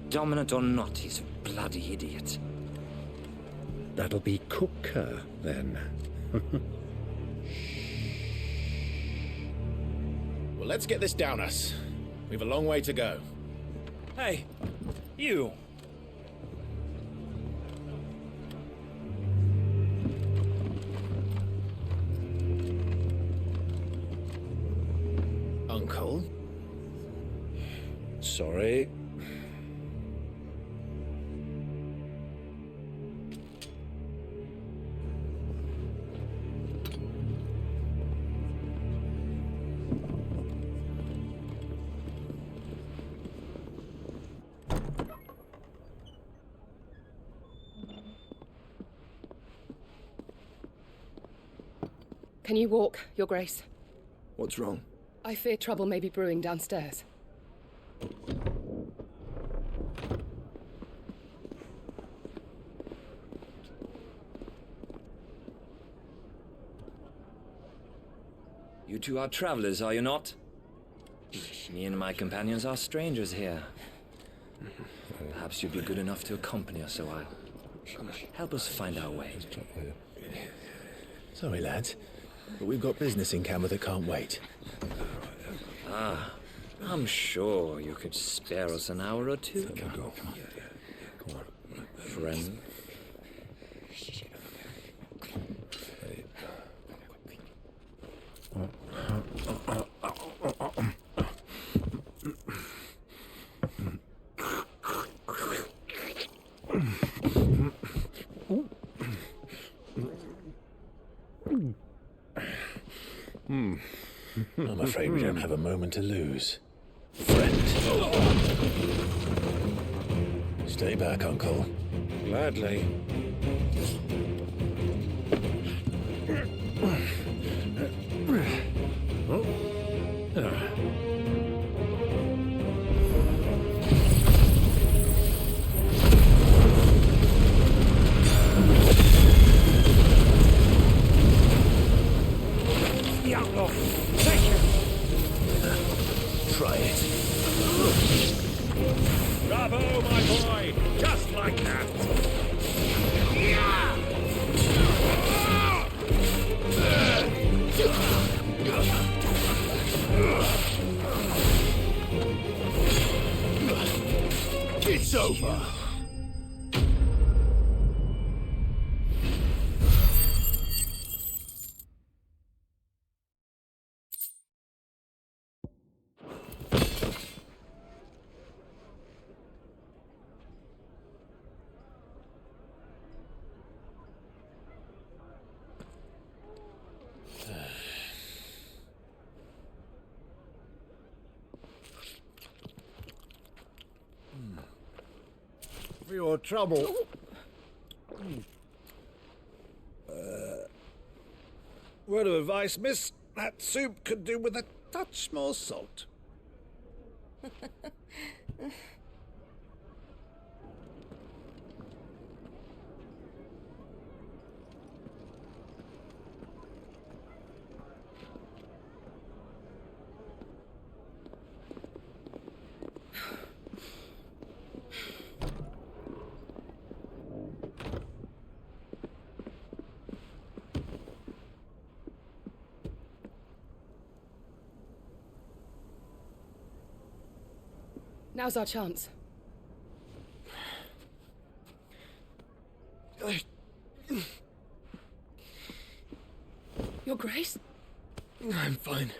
Speaker 24: Dominant or not, he's a bloody idiot.
Speaker 25: That'll be Cooker, then.
Speaker 2: Well, let's get this down us. We've a long way to go.
Speaker 1: Hey, you!
Speaker 2: Uncle?
Speaker 3: Sorry.
Speaker 21: Can you walk, Your Grace?
Speaker 22: What's wrong?
Speaker 21: I fear trouble may be brewing downstairs.
Speaker 24: You two are travelers, are you not? Me and my companions are strangers here. Perhaps you'd be good enough to accompany us a while. Help us find our way.
Speaker 2: Sorry, lads, but we've got business in Camber that can't wait.
Speaker 24: Ah, I'm sure you could spare us an hour or two.
Speaker 2: Come on.
Speaker 24: Friend.
Speaker 2: I'm afraid we don't have a moment to lose. Friend. Stay back, Uncle.
Speaker 9: Gladly.
Speaker 15: The outlaw! Take him!
Speaker 2: Try it.
Speaker 16: Bravo, my boy! Just like that!
Speaker 2: It's over.
Speaker 15: For your trouble.
Speaker 16: Word of advice, miss.
Speaker 25: That soup could do with a touch more salt.
Speaker 21: Now's our chance. Your Grace?
Speaker 3: I'm fine.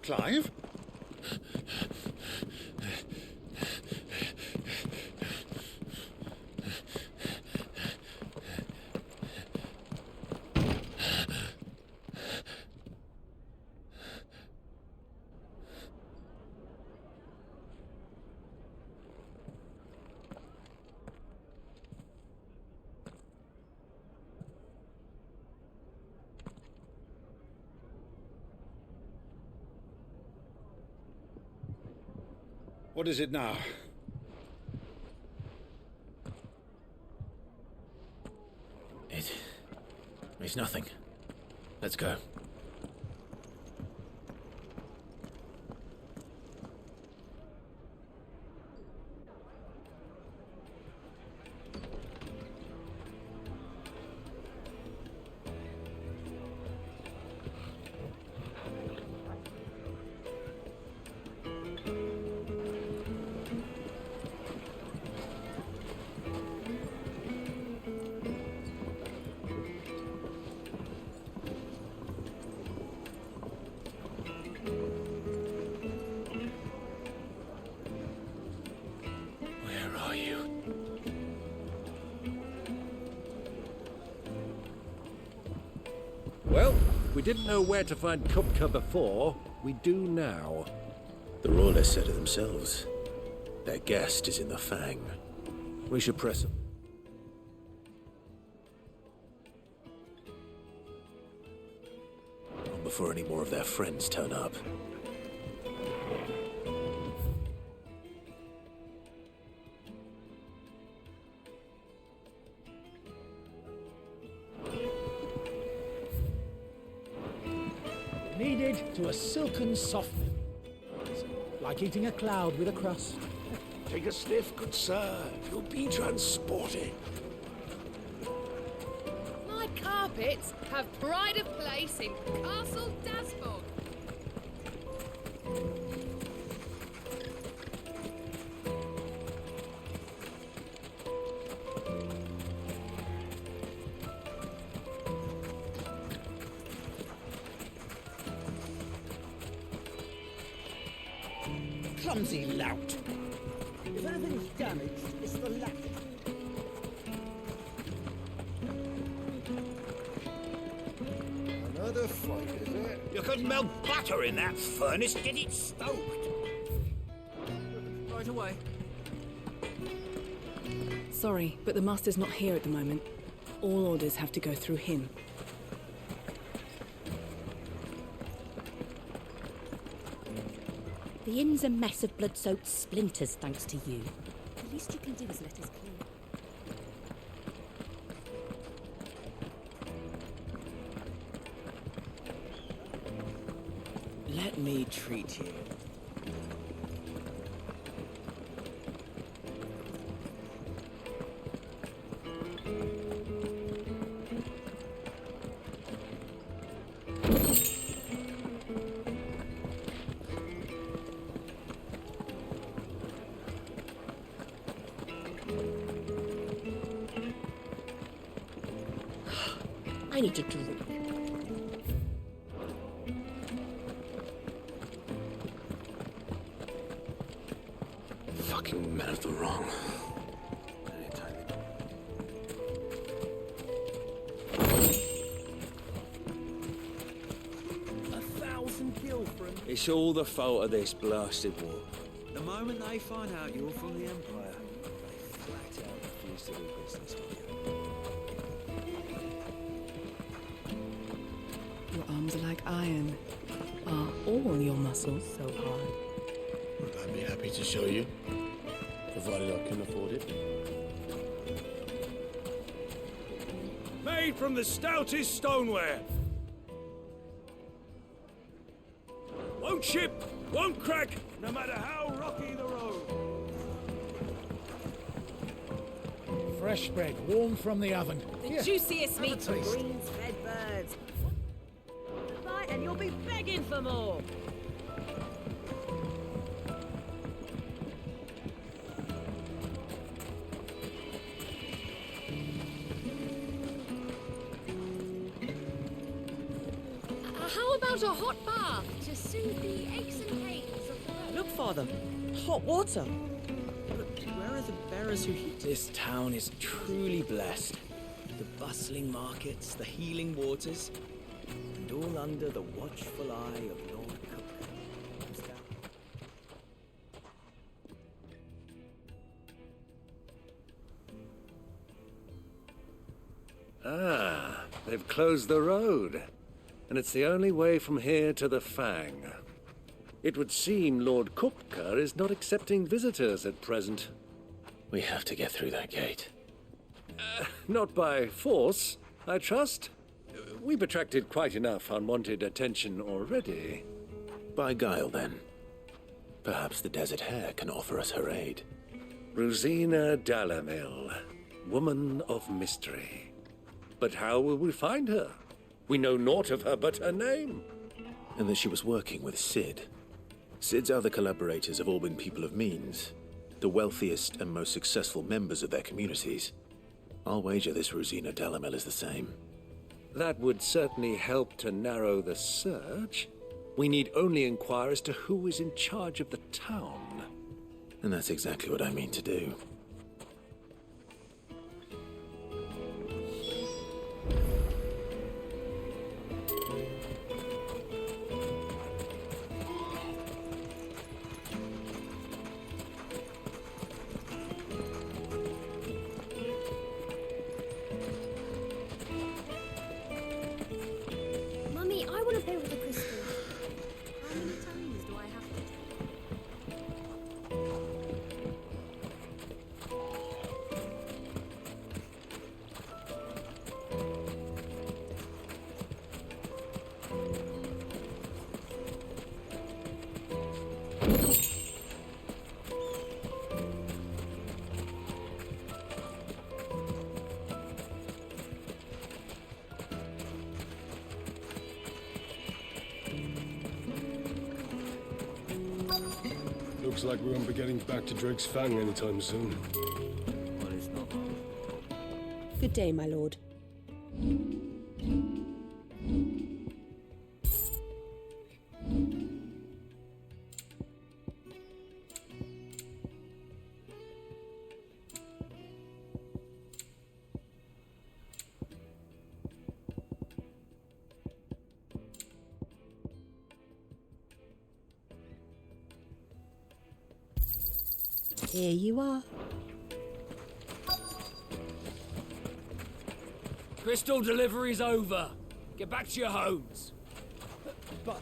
Speaker 25: Clive? What is it now?
Speaker 2: It's nothing. Let's go.
Speaker 23: Well, we didn't know where to find Kupka before. We do now.
Speaker 2: The Royalists said it themselves. Their guest is in the Fang. We should press them. Before any more of their friends turn up.
Speaker 15: Needed to a silken softening. Like eating a cloud with a crust.
Speaker 20: Take a sniff, good sir. You'll be transported.
Speaker 21: My carpets have pride of place in Castle Dasbog.
Speaker 15: Clumsy lout. If anything's damaged, it's the lack.
Speaker 20: Another fight, is it?
Speaker 4: You could melt butter in that furnace, get it stoked.
Speaker 19: Right away.
Speaker 6: Sorry, but the Master's not here at the moment. All orders have to go through him.
Speaker 5: The inn's a mess of blood-soaked splinters, thanks to you. The least you can do is let us clean.
Speaker 19: Let me treat you.
Speaker 7: I need to drink.
Speaker 3: Fucking men of the wrong.
Speaker 1: It's all the fault of this blasted war.
Speaker 8: The moment they find out you're from the Empire, they flat out refuse to do business with you.
Speaker 6: Your arms are like iron. Are all your muscles so hard?
Speaker 3: Look, I'd be happy to show you, provided I can afford it.
Speaker 4: Made from the stoutest stoneware. Won't chip, won't crack, no matter how rocky the road.
Speaker 15: Fresh bread, warm from the oven.
Speaker 18: The juiciest meat for greens-fed birds. Right, and you'll be begging for more.
Speaker 7: How about a hot bath to soothe the aches and pains of the road?
Speaker 8: Look, Father, hot water. But where are the bearers who heat? This town is truly blessed. The bustling markets, the healing waters, and all under the watchful eye of Lord Cook.
Speaker 16: Ah, they've closed the road. And it's the only way from here to the Fang. It would seem Lord Kupka is not accepting visitors at present.
Speaker 2: We have to get through that gate.
Speaker 16: Not by force, I trust. We've attracted quite enough unwanted attention already.
Speaker 2: By guile, then. Perhaps the Desert Hare can offer us her aid.
Speaker 16: Rosina Dalamil, woman of mystery. But how will we find her? We know naught of her but her name.
Speaker 2: And that she was working with Sid. Sid's other collaborators have all been people of means, the wealthiest and most successful members of their communities. I'll wager this Rosina Dalamel is the same.
Speaker 16: That would certainly help to narrow the search. We need only inquire as to who is in charge of the town.
Speaker 2: And that's exactly what I mean to do.
Speaker 18: Mummy, I want to play with the crystals. How many times do I have to?
Speaker 23: Looks like we won't be getting back to Drake's Fang anytime soon.
Speaker 8: Well, it's not.
Speaker 7: Good day, my lord. Here you are.
Speaker 8: Crystal delivery's over. Get back to your homes.
Speaker 25: But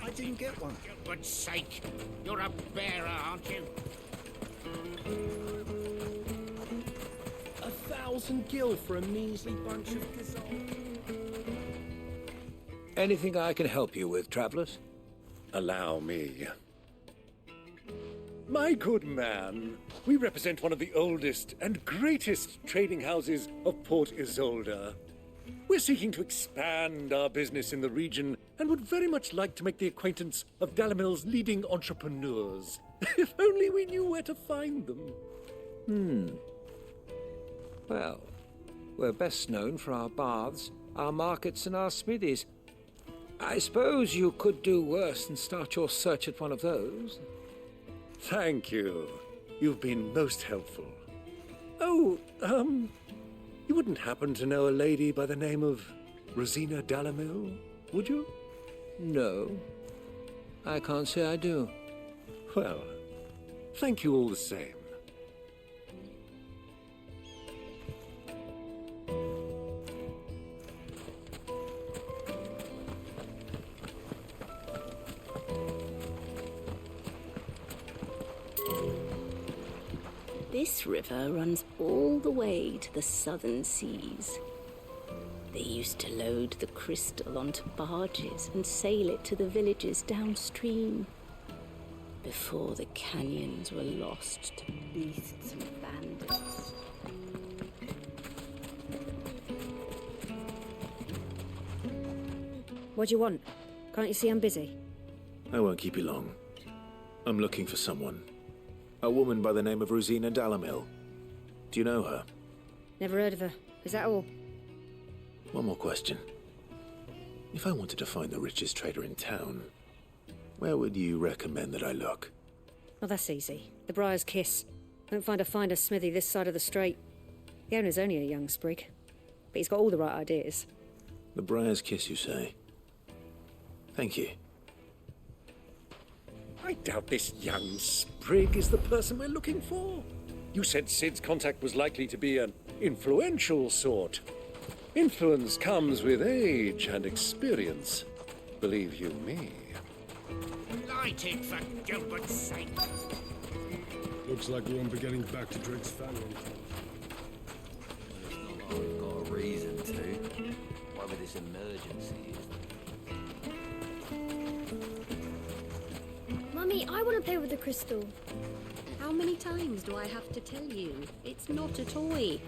Speaker 25: I didn't get one.
Speaker 4: For God's sake, you're a bearer, aren't you?
Speaker 3: 1,000 gil for a measly bunch of gazelle.
Speaker 16: Anything I can help you with, travelers? Allow me. My good man, we represent one of the oldest and greatest trading houses of Port Isolde. We're seeking to expand our business in the region and would very much like to make the acquaintance of Dalamil's leading entrepreneurs. If only we knew where to find them.
Speaker 11: Well, we're best known for our baths
Speaker 19: our markets and our smithies. I suppose you could do worse than start your search at one of those.
Speaker 16: Thank you. You've been most helpful. Oh, you wouldn't happen to know a lady by the name of Rosina Dalamil, would you?
Speaker 19: No, I can't say I do.
Speaker 16: Well, thank you all the same.
Speaker 11: This river runs all the way to the southern seas. They used to load the crystal onto barges and sail it to the villages downstream, before the canyons were lost to beasts and bandits.
Speaker 12: What do you want? Can't you see I'm busy?
Speaker 2: I won't keep you long. I'm looking for someone. A woman by the name of Rosina Dalamil. Do you know her?
Speaker 12: Never heard of her. Is that all?
Speaker 2: One more question. If I wanted to find the richest trader in town, where would you recommend that I look?
Speaker 12: Oh, that's easy. The Briar's Kiss. Won't find a finer smithy this side of the strait. The owner's only a young sprig, but he's got all the right ideas.
Speaker 2: The Briar's Kiss, you say? Thank you.
Speaker 16: I doubt this young sprig is the person we're looking for. You said Sid's contact was likely to be an influential sort. Influence comes with age and experience. Believe you me.
Speaker 15: Light it, for Gilbert's sake.
Speaker 13: Looks like we won't be getting back to Drake's family.
Speaker 1: I've got a reason to. Why with this emergency?
Speaker 7: Mummy, I want to play with the crystal. How many times do I have to tell you? It's not a toy.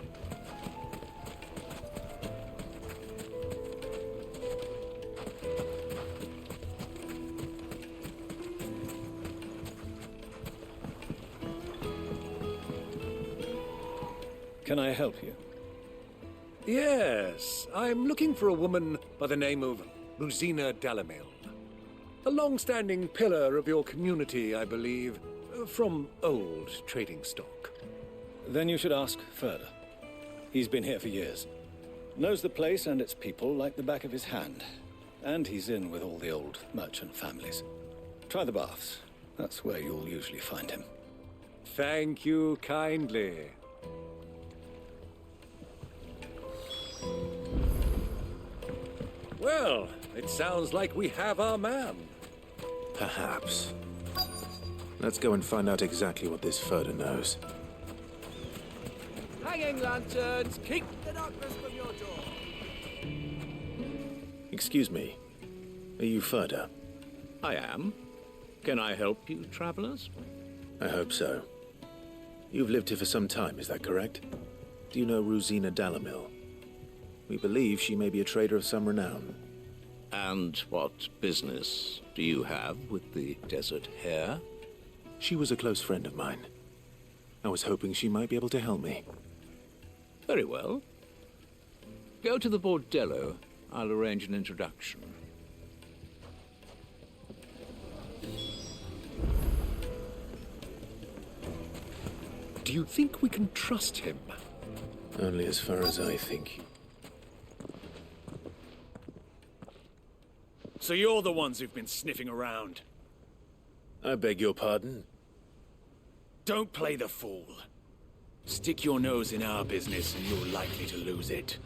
Speaker 14: Can I help you?
Speaker 16: Yes, I'm looking for a woman by the name of Rosina Dalamil. A long-standing pillar of your community, I believe, from old trading stock.
Speaker 23: Then you should ask further. He's been here for years. Knows the place and its people like the back of his hand. And he's in with all the old merchant families. Try the baths. That's where you'll usually find him.
Speaker 16: Thank you kindly. Well, it sounds like we have our man.
Speaker 2: Perhaps. Let's go and find out exactly what this Furder knows.
Speaker 19: Hanging lanterns, keep the darkness from your door.
Speaker 2: Excuse me. Are you Furder?
Speaker 17: I am. Can I help you, travelers?
Speaker 2: I hope so. You've lived here for some time, is that correct? Do you know Rosina Dalamil? We believe she may be a trader of some renown.
Speaker 17: And what business do you have with the desert hare?
Speaker 2: She was a close friend of mine. I was hoping she might be able to help me.
Speaker 17: Very well. Go to the bordello. I'll arrange an introduction.
Speaker 16: Do you think we can trust him?
Speaker 2: Only as far as I think.
Speaker 4: So you're the ones who've been sniffing around.
Speaker 2: I beg your pardon?
Speaker 4: Don't play the fool. Stick your nose in our business and you're likely to lose it.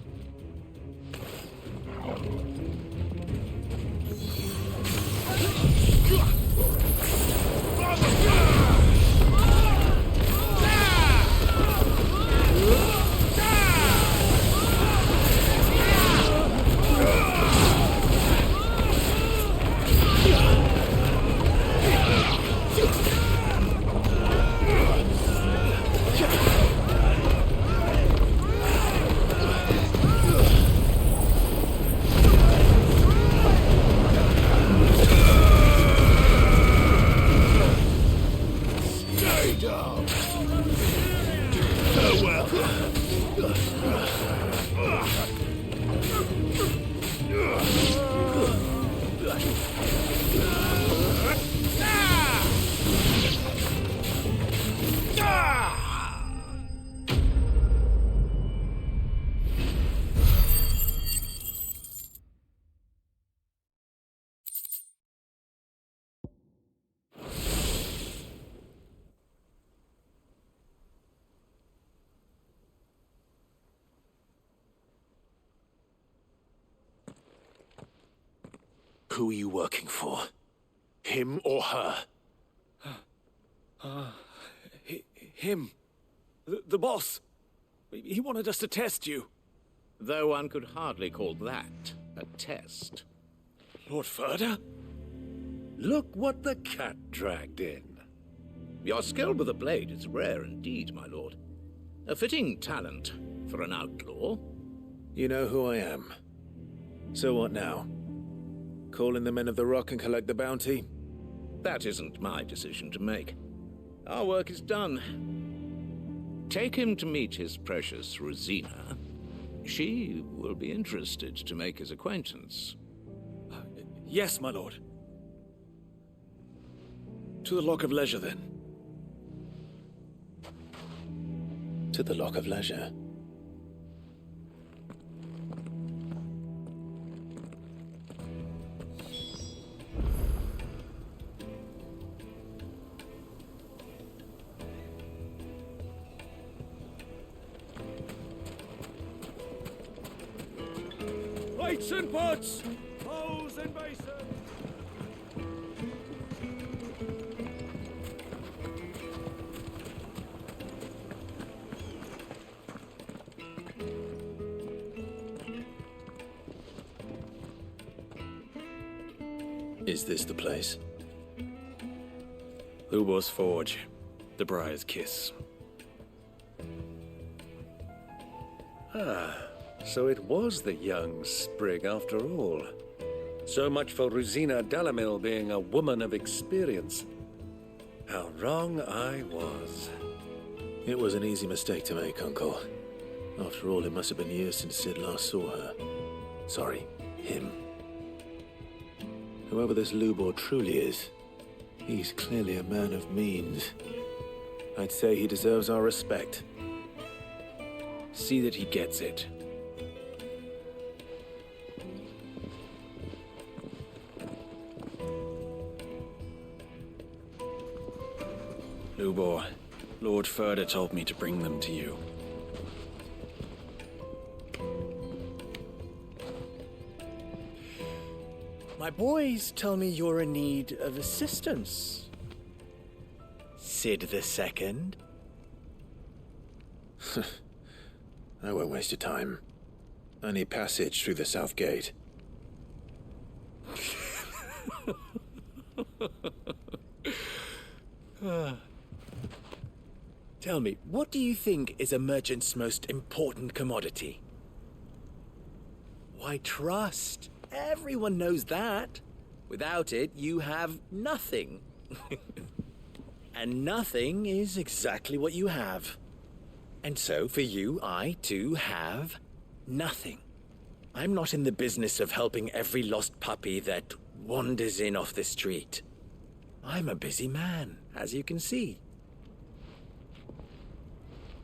Speaker 2: Who are you working for? Him or her?
Speaker 4: Him. The boss. He wanted us to test you.
Speaker 17: Though one could hardly call that a test.
Speaker 4: Lord Furder?
Speaker 16: Look what the cat dragged in.
Speaker 17: Your skill with a blade is rare indeed, my lord. A fitting talent for an outlaw.
Speaker 2: You know who I am. So what now? Call in the Men of the Rock and collect the bounty?
Speaker 17: That isn't my decision to make. Our work is done. Take him to meet his precious Rosina. She will be interested to make his acquaintance.
Speaker 4: Yes, my lord. To the Lock of Leisure, then.
Speaker 2: To the Lock of Leisure.
Speaker 4: Plates and pots! Bowls and basins!
Speaker 2: Is this the place?
Speaker 4: Lubor's Forge. The Briar's Kiss.
Speaker 16: So it was the young sprig after all. So much for Rosina Dalamil being a woman of experience. How wrong I was.
Speaker 2: It was an easy mistake to make, Uncle. After all, it must have been years since Sid last saw her. Sorry, him. Whoever this Lubor truly is, he's clearly a man of means. I'd say he deserves our respect.
Speaker 4: See that he gets it. Lubor, Lord Furder told me to bring them to you.
Speaker 8: My boys tell me you're in need of assistance. Sid the Second?
Speaker 2: I won't waste your time. I need passage through the south gate.
Speaker 8: Tell me, what do you think is a merchant's most important commodity? Why, trust. Everyone knows that. Without it, you have nothing. And nothing is exactly what you have. And so, for you, I, too, have nothing. I'm not in the business of helping every lost puppy that wanders in off the street. I'm a busy man, as you can see.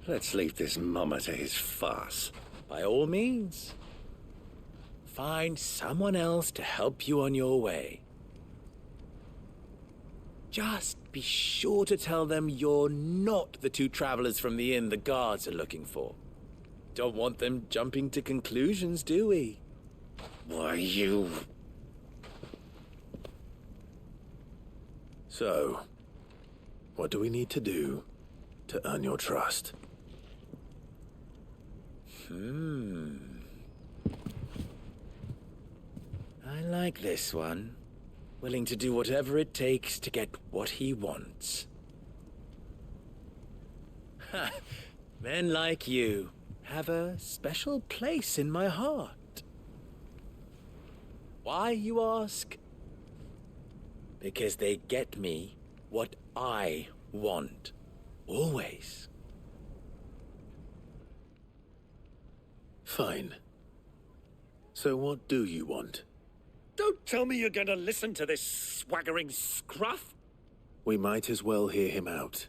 Speaker 16: Let's leave this mummer to his farce.
Speaker 8: By all means. Find someone else to help you on your way. Just be sure to tell them you're not the two travelers from the inn the guards are looking for. Don't want them jumping to conclusions, do we?
Speaker 16: Why, you...
Speaker 2: So, what do we need to do to earn your trust?
Speaker 8: I like this one. Willing to do whatever it takes to get what he wants. Ha! Men like you have a special place in my heart. Why, you ask? Because they get me what I want. Always.
Speaker 2: Fine. So what do you want?
Speaker 16: Don't tell me you're going to listen to this swaggering scruff!
Speaker 2: We might as well hear him out.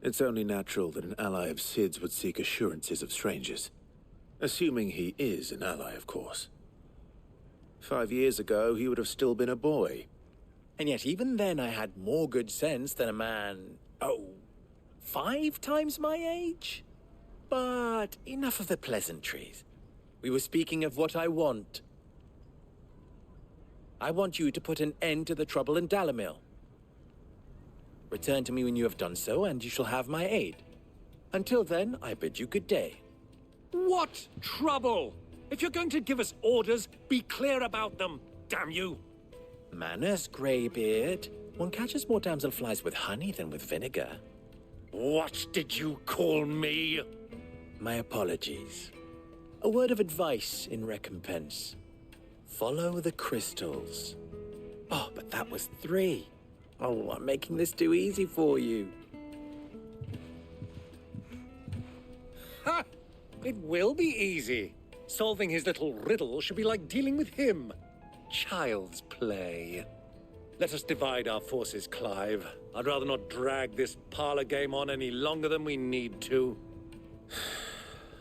Speaker 2: It's only natural that an ally of Sid's would seek assurances of strangers. Assuming he is an ally, of course. 5 years ago, he would have still been a boy.
Speaker 8: And yet even then I had more good sense than a man, 5 times my age? But enough of the pleasantries. We were speaking of what I want. I want you to put an end to the trouble in Dalamil. Return to me when you have done so, and you shall have my aid. Until then, I bid you good day.
Speaker 16: What trouble? If you're going to give us orders, be clear about them, damn you!
Speaker 8: Manners, Greybeard. One catches more damselflies with honey than with vinegar.
Speaker 16: What did you call me?
Speaker 8: My apologies. A word of advice in recompense. Follow the crystals. Oh, but that was 3. Oh, I'm making this too easy for you.
Speaker 16: Ha! It will be easy. Solving his little riddle should be like dealing with him. Child's play. Let us divide our forces, Clive. I'd rather not drag this parlor game on any longer than we need to.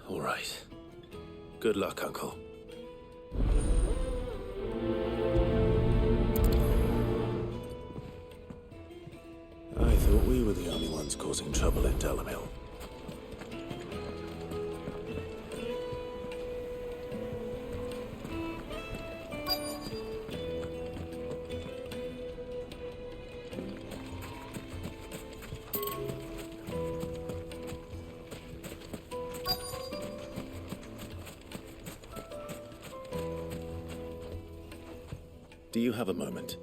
Speaker 2: All right. Good luck, Uncle. I thought we were the only ones causing trouble in Dalamil. Do you have a moment?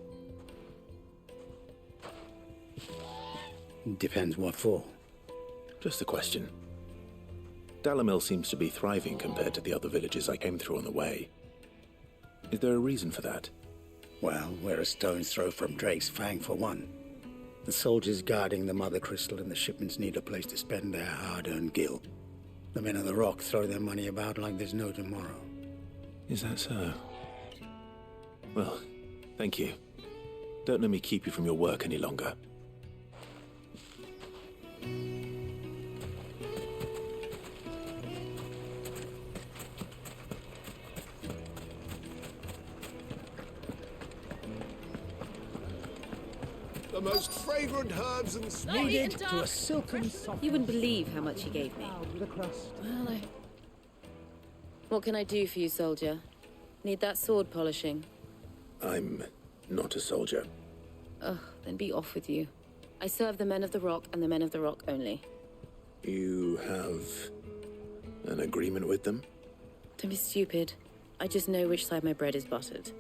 Speaker 20: Depends what for.
Speaker 2: Just a question. Dalamil seems to be thriving compared to the other villages I came through on the way. Is there a reason for that?
Speaker 20: Well, we're a stone's throw from Drake's Fang for one. The soldiers guarding the Mother Crystal and the shipments need a place to spend their hard-earned gil. The men of the Rock throw their money about like there's no tomorrow.
Speaker 2: Is that so? Well, thank you. Don't let me keep you from your work any longer.
Speaker 13: The most fragrant herbs and
Speaker 5: Kneaded
Speaker 13: to a silken soft.
Speaker 5: You wouldn't believe how much he gave me. Well, What can I do for you, soldier? Need that sword polishing?
Speaker 2: I'm not a soldier.
Speaker 5: Ugh, then be off with you. I serve the men of the Rock and the men of the Rock only.
Speaker 2: You have an agreement with them?
Speaker 5: Don't be stupid. I just know which side my bread is buttered.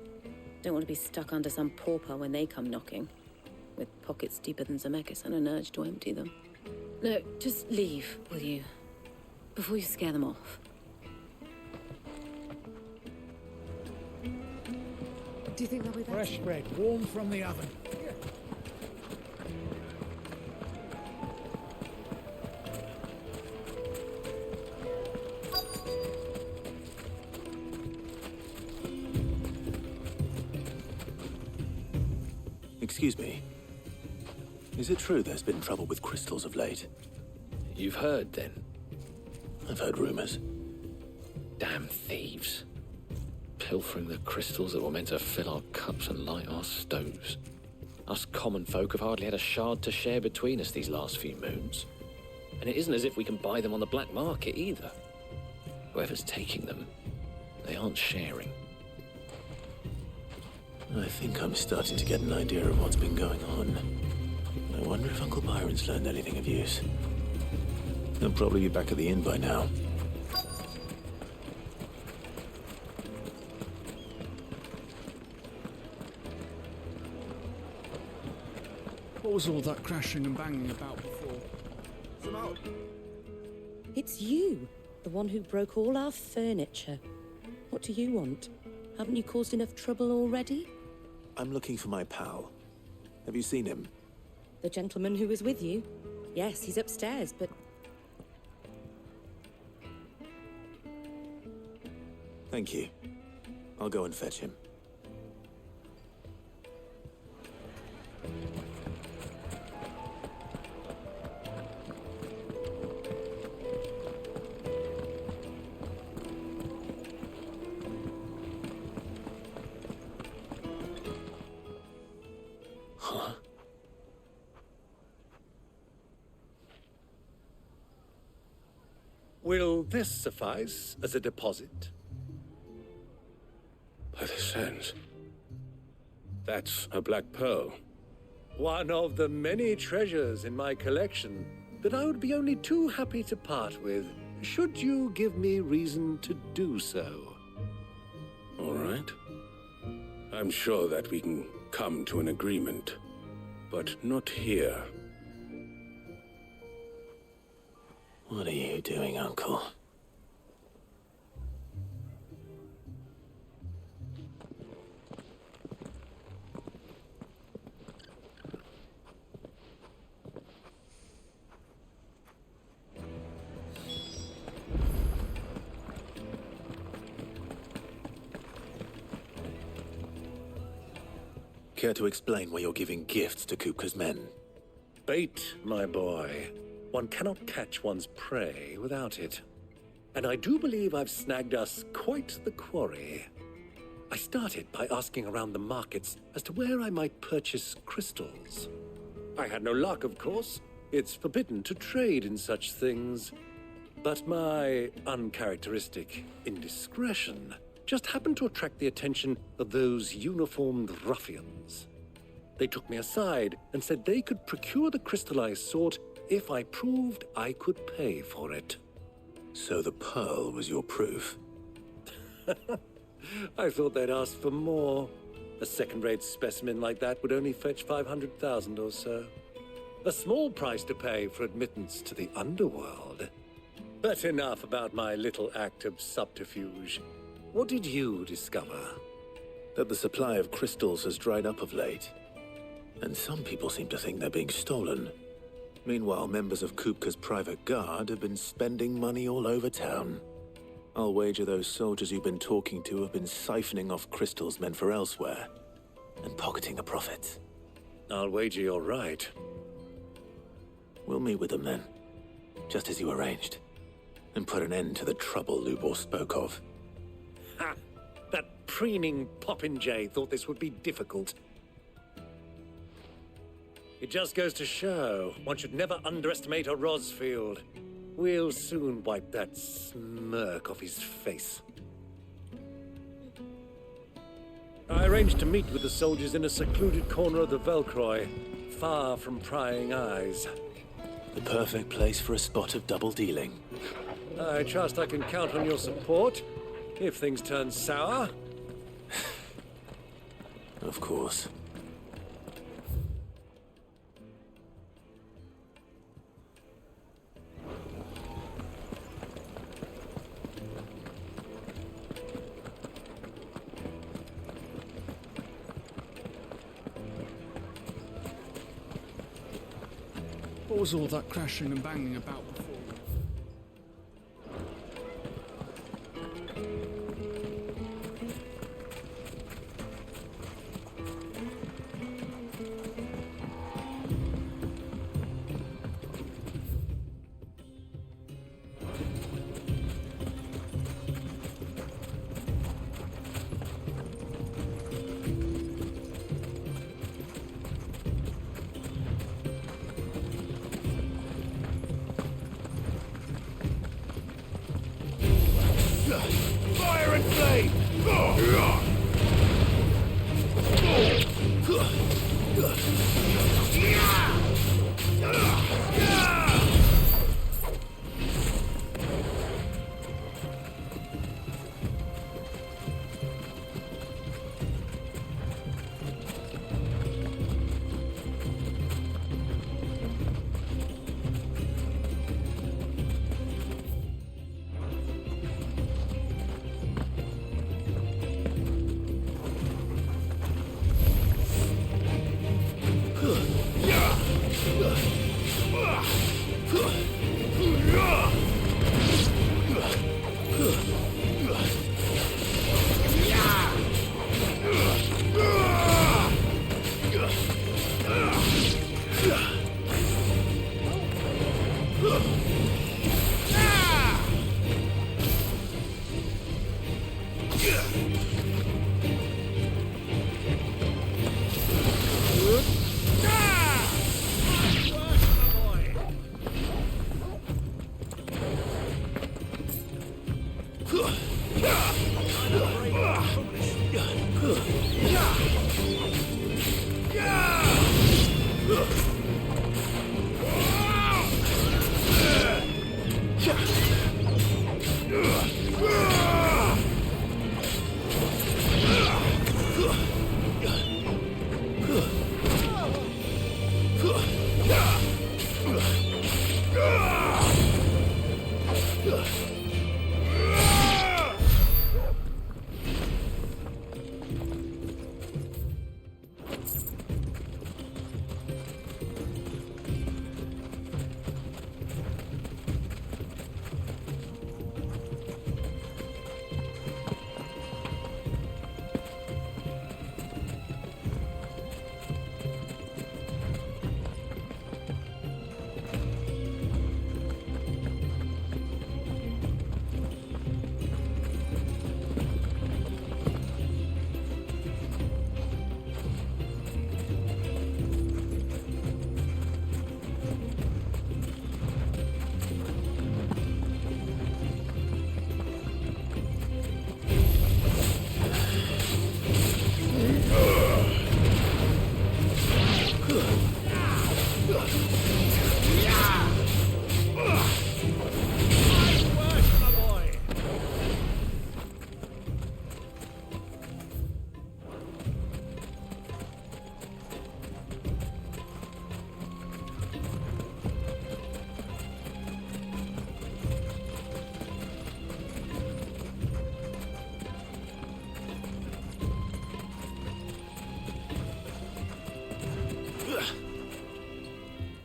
Speaker 5: Don't want to be stuck under some pauper when they come knocking. With pockets deeper than Zemeckis and an urge to empty them. No, just leave, will you? Before you scare them off.
Speaker 6: Do you think they'll be back?
Speaker 15: Fresh bread, warm from the oven.
Speaker 2: Excuse me. Is it true there's been trouble with crystals of late?
Speaker 16: You've heard, then?
Speaker 2: I've heard rumors.
Speaker 16: Damn thieves. Pilfering the crystals that were meant to fill our cups and light our stoves. Us common folk have hardly had a shard to share between us these last few moons. And it isn't as if we can buy them on the black market either. Whoever's taking them, they aren't sharing.
Speaker 2: I think I'm starting to get an idea of what's been going on. I wonder if Uncle Byron's learned anything of use. He'll probably be back at the inn by now.
Speaker 9: What was all that crashing and banging about before?
Speaker 13: Some out.
Speaker 5: It's you, the one who broke all our furniture. What do you want? Haven't you caused enough trouble already?
Speaker 2: I'm looking for my pal. Have you seen him?
Speaker 5: The gentleman who was with you? Yes, he's upstairs, but...
Speaker 2: Thank you. I'll go and fetch him.
Speaker 16: Will this suffice as a deposit?
Speaker 13: By the sands. That's a black pearl.
Speaker 16: One of the many treasures in my collection that I would be only too happy to part with, should you give me reason to do so.
Speaker 13: All right. I'm sure that we can come to an agreement, but not here.
Speaker 2: What are you doing, Uncle? Care to explain why you're giving gifts to Kupka's men?
Speaker 16: Bait, my boy. One cannot catch one's prey without it. And I do believe I've snagged us quite the quarry. I started by asking around the markets as to where I might purchase crystals. I had no luck, of course. It's forbidden to trade in such things. But my uncharacteristic indiscretion just happened to attract the attention of those uniformed ruffians. They took me aside and said they could procure the crystal I sought if I proved I could pay for it.
Speaker 2: So the pearl was your proof?
Speaker 16: I thought they'd ask for more. A second-rate specimen like that would only fetch 500,000 or so. A small price to pay for admittance to the underworld. But enough about my little act of subterfuge. What did you discover?
Speaker 2: That the supply of crystals has dried up of late. And some people seem to think they're being stolen. Meanwhile, members of Kupka's private guard have been spending money all over town. I'll wager those soldiers you've been talking to have been siphoning off crystals meant for elsewhere, and pocketing the profits.
Speaker 16: I'll wager you're right.
Speaker 2: We'll meet with them then, just as you arranged, and put an end to the trouble Lubor spoke of.
Speaker 16: Ha! That preening popinjay thought this would be difficult. It just goes to show, one should never underestimate a Rosfield. We'll soon wipe that smirk off his face. I arranged to meet with the soldiers in a secluded corner of the Velcroy, far from prying eyes.
Speaker 2: The perfect place for a spot of double dealing.
Speaker 16: I trust I can count on your support, if things turn sour.
Speaker 2: Of course.
Speaker 9: What was all that crashing and banging about before?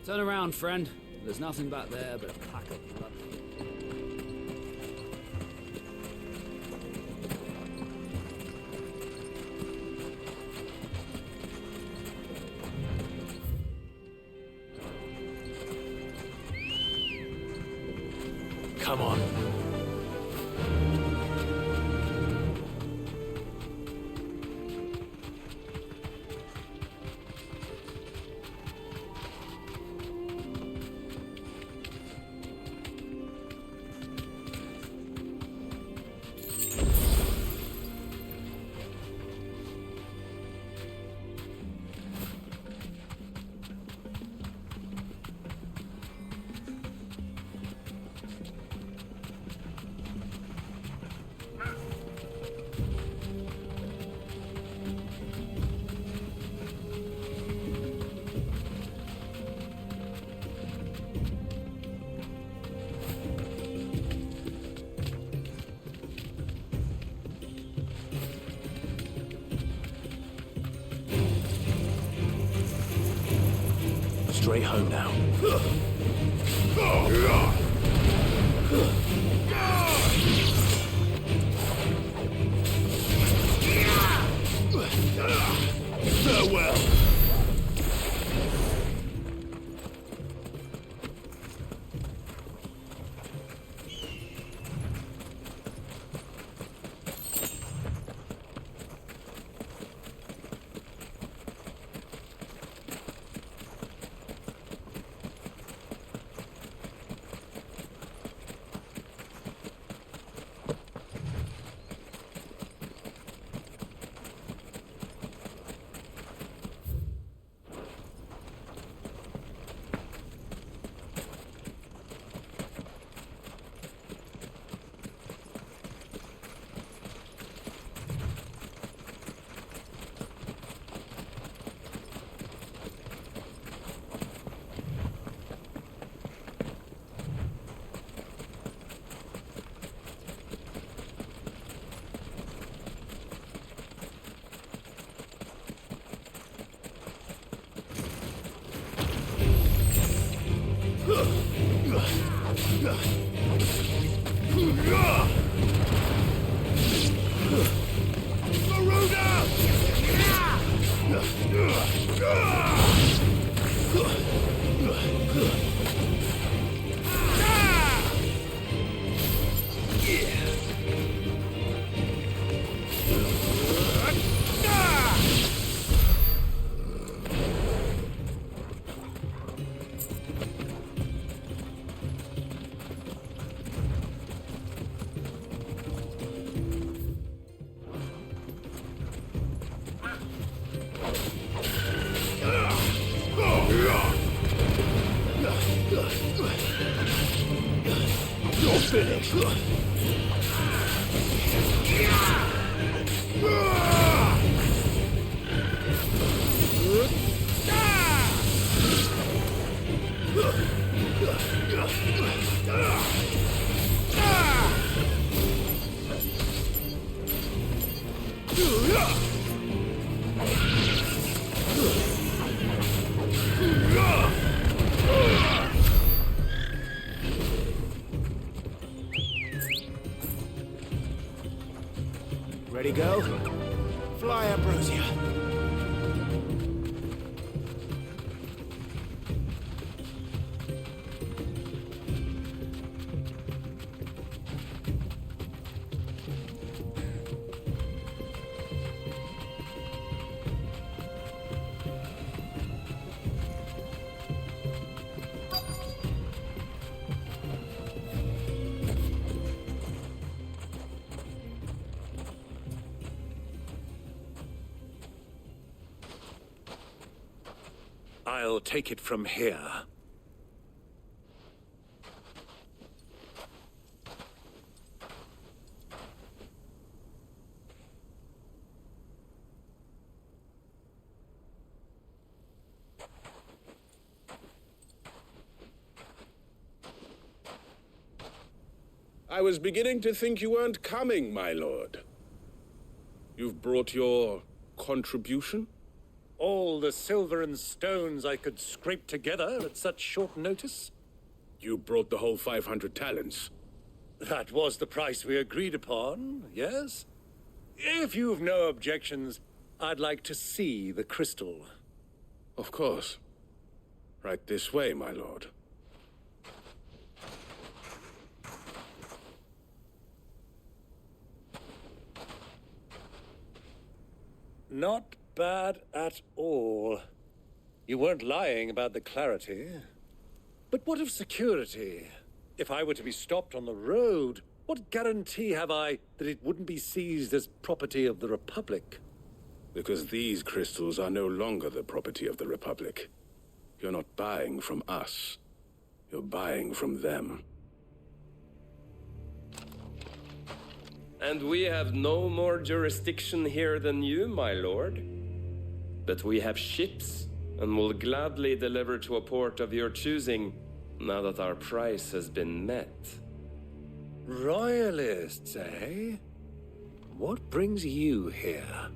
Speaker 8: Turn around, friend. There's nothing back there but a pack of blood.
Speaker 2: Come on. Straight home now. Farewell. You're finished. Ready, go? Fly, Ambrosia.
Speaker 13: I'll take it from here. I was beginning to think you weren't coming, my lord. You've brought your contribution?
Speaker 16: All the silver and stones I could scrape together at such short notice?
Speaker 13: You brought the whole 500 talents.
Speaker 16: That was the price we agreed upon, yes? If you've no objections, I'd like to see the crystal.
Speaker 13: Of course. Right this way, my lord.
Speaker 16: Not bad at all. You weren't lying about the clarity. But what of security? If I were to be stopped on the road, what guarantee have I that it wouldn't be seized as property of the Republic?
Speaker 13: Because these crystals are no longer the property of the Republic. You're not buying from us. You're buying from them.
Speaker 10: And we have no more jurisdiction here than you, my lord. But we have ships, and will gladly deliver to a port of your choosing, now that our price has been met.
Speaker 16: Royalists, eh? What brings you here?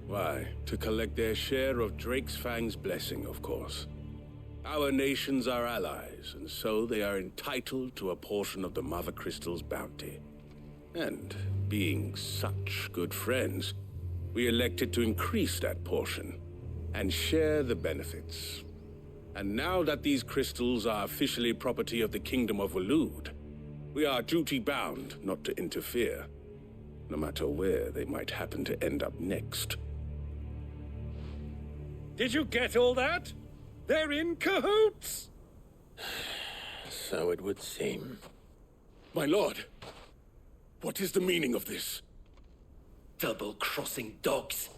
Speaker 13: Why, to collect their share of Drake's Fang's blessing, of course. Our nations are allies, and so they are entitled to a portion of the Mother Crystal's bounty. And being such good friends, we elected to increase that portion and share the benefits. And now that these crystals are officially property of the Kingdom of Waloed, we are duty-bound not to interfere, no matter where they might happen to end up next.
Speaker 16: Did you get all that? They're in cahoots!
Speaker 2: So it would seem.
Speaker 13: My lord, what is the meaning of this?
Speaker 10: Double-crossing dogs.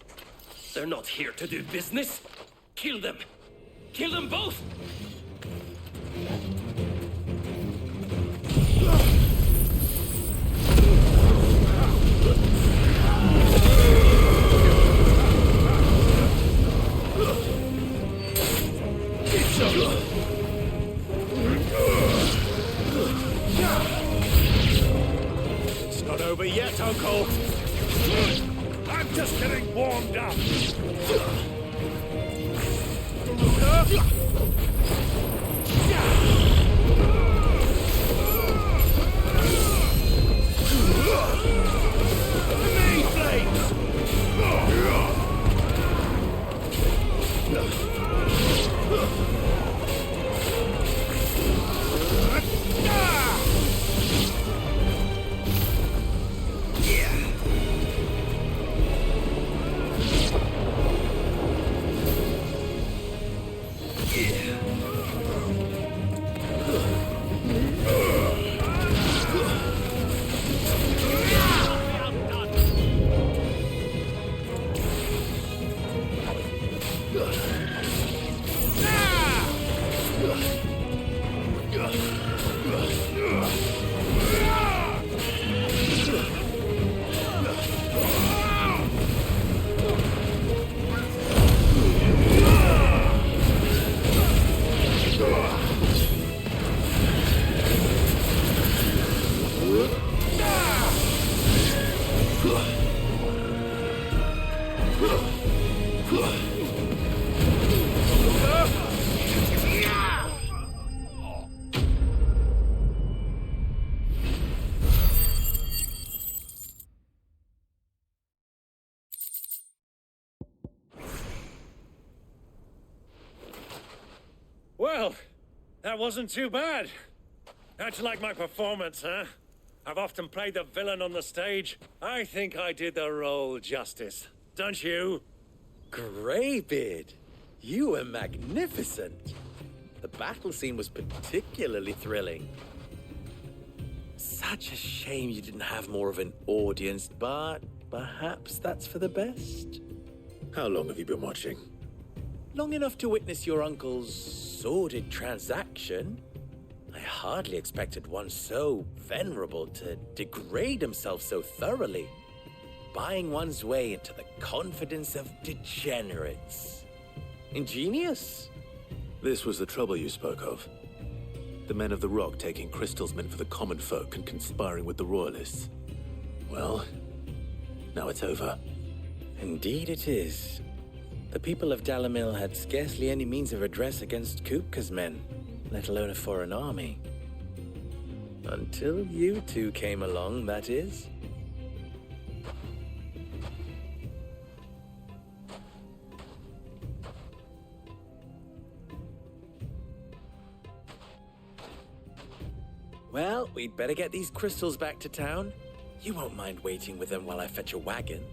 Speaker 10: They're not here to do business. Kill them! Kill them both!
Speaker 16: It's not over yet, Uncle. I'm just getting warmed up. Well, that wasn't too bad. How'd you like my performance, huh? I've often played the villain on the stage. I think I did the role justice. Don't you?
Speaker 8: Greybeard, you were magnificent. The battle scene was particularly thrilling. Such a shame you didn't have more of an audience, but perhaps that's for the best.
Speaker 2: How long have you been watching?
Speaker 8: Long enough to witness your uncle's sordid transaction. I hardly expected one so venerable to degrade himself so thoroughly, buying one's way into the confidence of degenerates. Ingenious.
Speaker 2: This was the trouble you spoke of. The men of the Rock taking crystals meant for the common folk and conspiring with the Royalists. Well, now it's over.
Speaker 8: Indeed it is. The people of Dalamil had scarcely any means of redress against Kupka's men, let alone a foreign army. Until you two came along, that is. Well, we'd better get these crystals back to town. You won't mind waiting with them while I fetch a wagon.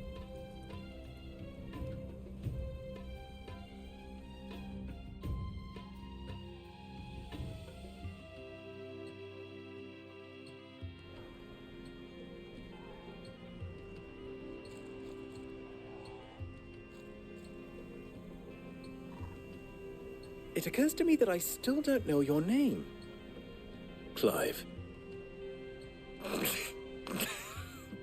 Speaker 8: It occurs to me that I still don't know your name.
Speaker 2: Clive.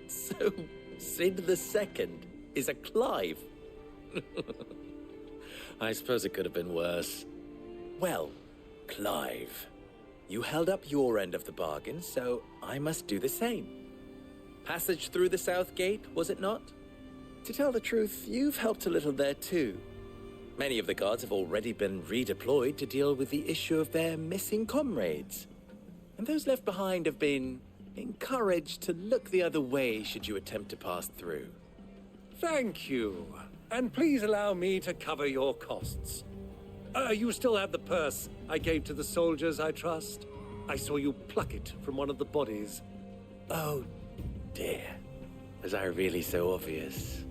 Speaker 8: So, Sid the Second is a Clive? I suppose it could have been worse. Well, Clive, you held up your end of the bargain, so I must do the same. Passage through the South Gate, was it not? To tell the truth, you've helped a little there too. Many of the guards have already been redeployed to deal with the issue of their missing comrades. And those left behind have been encouraged to look the other way should you attempt to pass through.
Speaker 16: Thank you. And please allow me to cover your costs. You still have the purse I gave to the soldiers, I trust? I saw you pluck it from one of the bodies.
Speaker 8: Oh, dear. Was I really so obvious?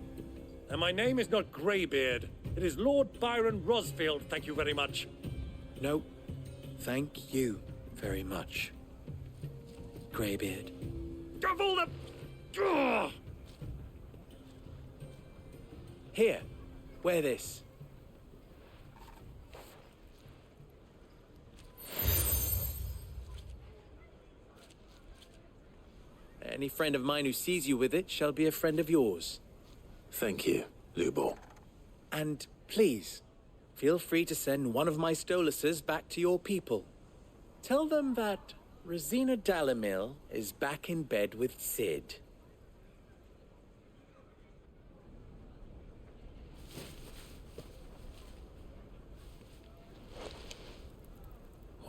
Speaker 16: And my name is not Greybeard. It is Lord Byron Rosfield, thank you very much.
Speaker 8: No, thank you very much, Greybeard.
Speaker 16: Of all the... Ugh!
Speaker 8: Here, wear this. Any friend of mine who sees you with it shall be a friend of yours.
Speaker 2: Thank you, Lubor.
Speaker 8: And please, feel free to send one of my Stoluses back to your people. Tell them that Rosina Dalamil is back in bed with Sid.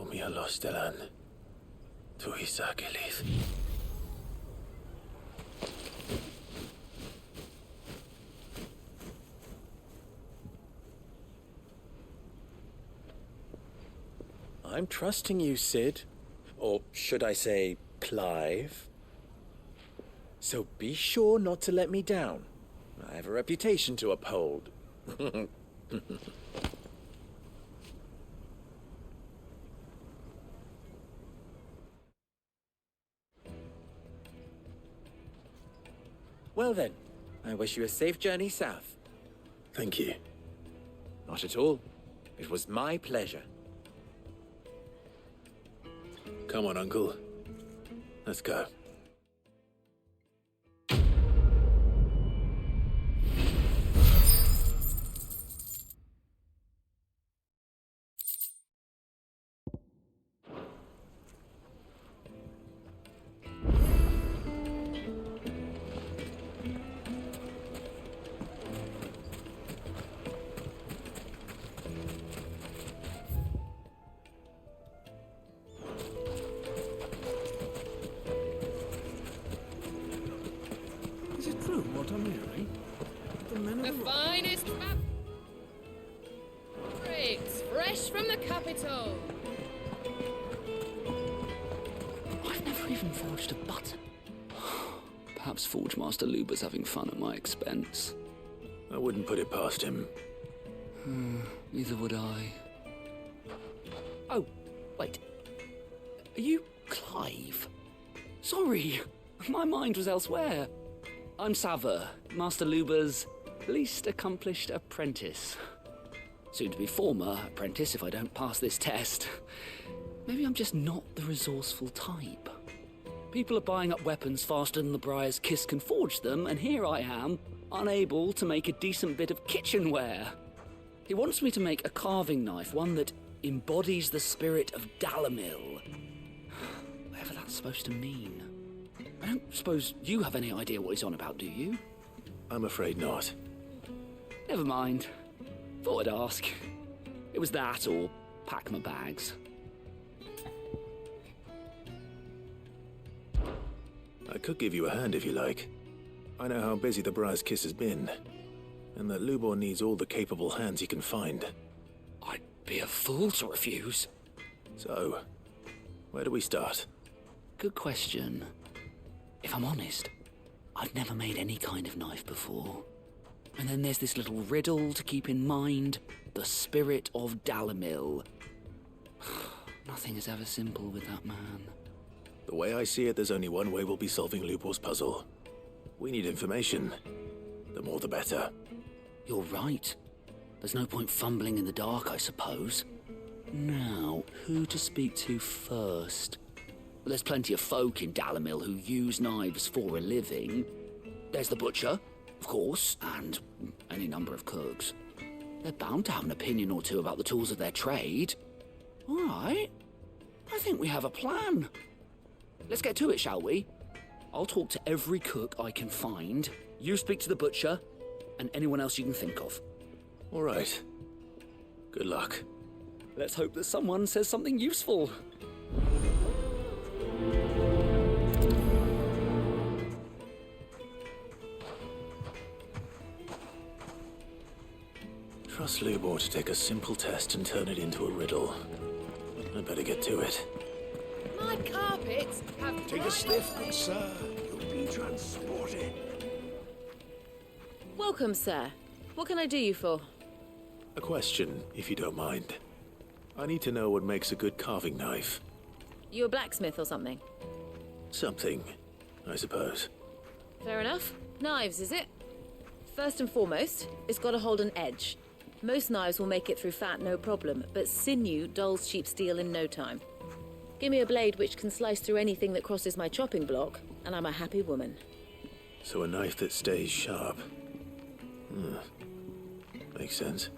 Speaker 2: Omia Lostelan. Tuisa Gelith.
Speaker 8: I'm trusting you, Sid. Or should I say, Clive? So be sure not to let me down. I have a reputation to uphold. Well then, I wish you a safe journey south.
Speaker 2: Thank you.
Speaker 8: Not at all. It was my pleasure.
Speaker 2: Come on, Uncle. Let's go.
Speaker 9: Is it true what I'm hearing? The men
Speaker 18: The
Speaker 9: of the
Speaker 18: finest fabrics, fresh from the capital.
Speaker 21: I've never even forged a button. Perhaps Forge Master Luber's having fun at my expense.
Speaker 2: I wouldn't put it past him.
Speaker 21: Neither would I.
Speaker 22: Oh, wait. Are you Clive?
Speaker 21: Sorry, my mind was elsewhere. I'm Sava, Master Luber's least accomplished apprentice. Soon to be former apprentice if I don't pass this test. Maybe I'm just not the resourceful type. People are buying up weapons faster than the Briar's Kiss can forge them, and here I am, unable to make a decent bit of kitchenware. He wants me to make a carving knife, one that embodies the spirit of Dalamil. Whatever that's supposed to mean. I don't suppose you have any idea what he's on about, do you?
Speaker 2: I'm afraid not.
Speaker 21: Never mind. Thought I'd ask. It was that or pack my bags.
Speaker 2: I could give you a hand if you like. I know how busy the Briar's Kiss has been, and that Lubor needs all the capable hands he can find.
Speaker 21: I'd be a fool to refuse.
Speaker 2: So, where do we start?
Speaker 21: Good question. If I'm honest, I've never made any kind of knife before. And then there's this little riddle to keep in mind. The spirit of Dalamil. Nothing is ever simple with that man.
Speaker 2: The way I see it, there's only one way we'll be solving Lubor's puzzle. We need information. The more the better.
Speaker 21: You're right. There's no point fumbling in the dark, I suppose. Now, who to speak to first? Well, there's plenty of folk in Dalamil who use knives for a living. There's the butcher, of course, and any number of cooks. They're bound to have an opinion or two about the tools of their trade. All right. I think we have a plan. Let's get to it, shall we? I'll talk to every cook I can find. You speak to the butcher, and anyone else you can think of.
Speaker 2: All right. Good luck.
Speaker 21: Let's hope that someone says something useful.
Speaker 2: Trust Lubor to take a simple test and turn it into a riddle. I'd better get to it.
Speaker 18: My carpets have...
Speaker 20: Take a sniff, good sir. You'll be transported.
Speaker 5: Welcome, sir. What can I do you for?
Speaker 2: A question, if you don't mind. I need to know what makes a good carving knife.
Speaker 5: You a blacksmith or something?
Speaker 2: Something, I suppose.
Speaker 5: Fair enough. Knives, is it? First and foremost, it's got to hold an edge. Most knives will make it through fat, no problem, but sinew dulls cheap steel in no time. Give me a blade which can slice through anything that crosses my chopping block, and I'm a happy woman.
Speaker 2: So a knife that stays sharp. Makes sense.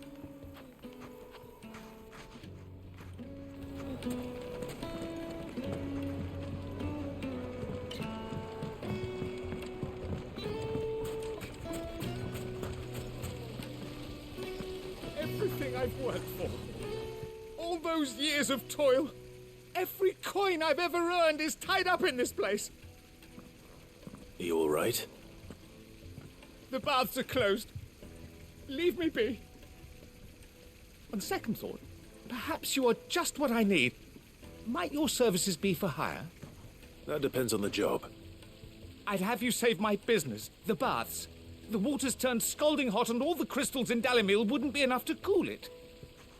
Speaker 19: Everything I've worked for. All those years of toil. Every coin I've ever earned is tied up in this place.
Speaker 2: Are you all right?
Speaker 19: The baths are closed. Leave me be. On second thought, perhaps you are just what I need. Might your services be for hire?
Speaker 2: That depends on the job.
Speaker 19: I'd have you save my business, the baths. The water's turned scalding hot and all the crystals in Dalamil wouldn't be enough to cool it.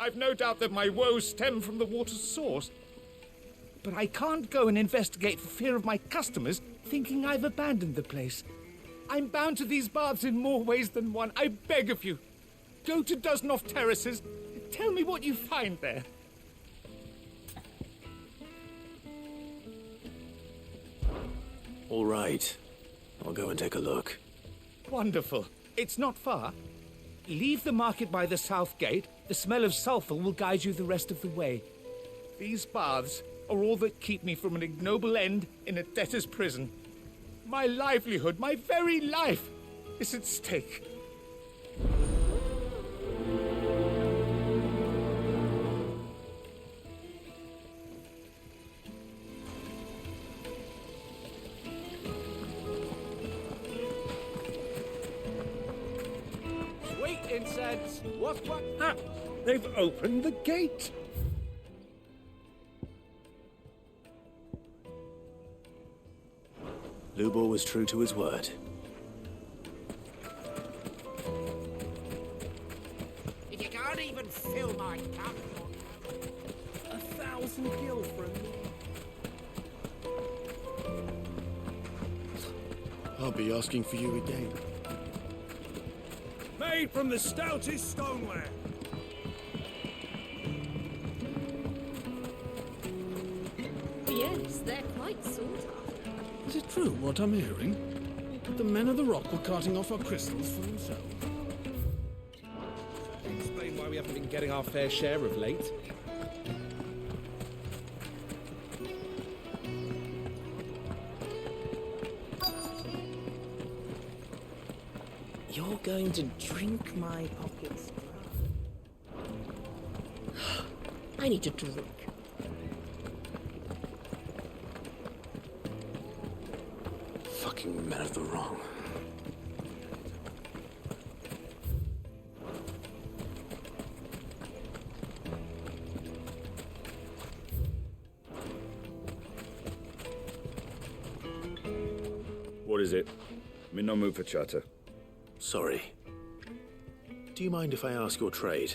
Speaker 19: I've no doubt that my woes stem from the water's source. But I can't go and investigate for fear of my customers thinking I've abandoned the place. I'm bound to these baths in more ways than one. I beg of you. Go to Dusnoff Terraces. Tell me what you find there.
Speaker 2: All right. I'll go and take a look.
Speaker 19: Wonderful. It's not far. Leave the market by the south gate. The smell of sulphur will guide you the rest of the way. These baths are all that keep me from an ignoble end in a debtor's prison. My livelihood, my very life, is at stake.
Speaker 16: Sweet incense! What? Ah! They've opened the gate!
Speaker 2: Lubor was true to his word.
Speaker 15: If you can't even fill my cup,
Speaker 9: 1,000 gil for a I'll be asking for you again.
Speaker 13: Made from the stoutest stoneware.
Speaker 7: Yes, they're quite sought after.
Speaker 9: Is it true what I'm hearing? That the men of the rock were carting off our crystals for themselves?
Speaker 19: Explain why we haven't been getting our fair share of late.
Speaker 8: You're going to drink my pockets dry.
Speaker 3: I need a drink.
Speaker 20: Fucking men of the wrong.
Speaker 11: What is it? I'm in no mood for chatter.
Speaker 2: Sorry. Do you mind if I ask your trade?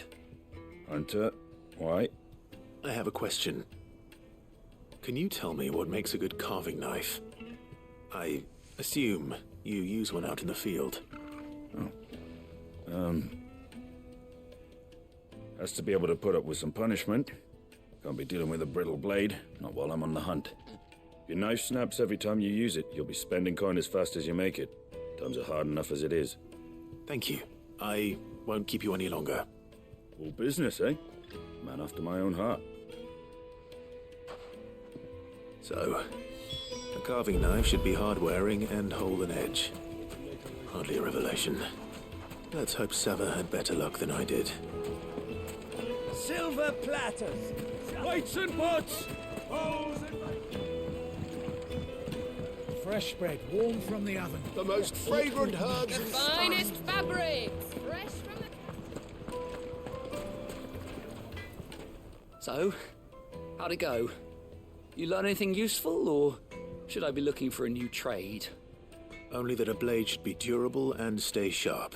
Speaker 11: Hunter, why?
Speaker 2: I have a question. Can you tell me what makes a good carving knife? I assume you use one out in the field.
Speaker 11: Has to be able to put up with some punishment. Can't be dealing with a brittle blade, not while I'm on the hunt. If your knife snaps every time you use it, you'll be spending coin as fast as you make it. Times are hard enough as it is.
Speaker 2: Thank you. I won't keep you any longer.
Speaker 11: All business, eh? Man after my own heart.
Speaker 2: So, a carving knife should be hard-wearing and hold an edge. Hardly a revelation. Let's hope Sava had better luck than I did.
Speaker 8: Silver platters, plates and pots, bowls and...
Speaker 15: Fresh bread, warm from the oven.
Speaker 12: The most fragrant herbs.
Speaker 18: The finest fabrics, fresh from the...
Speaker 21: So, how'd it go? You learn anything useful, or should I be looking for a new trade?
Speaker 2: Only that a blade should be durable and stay sharp.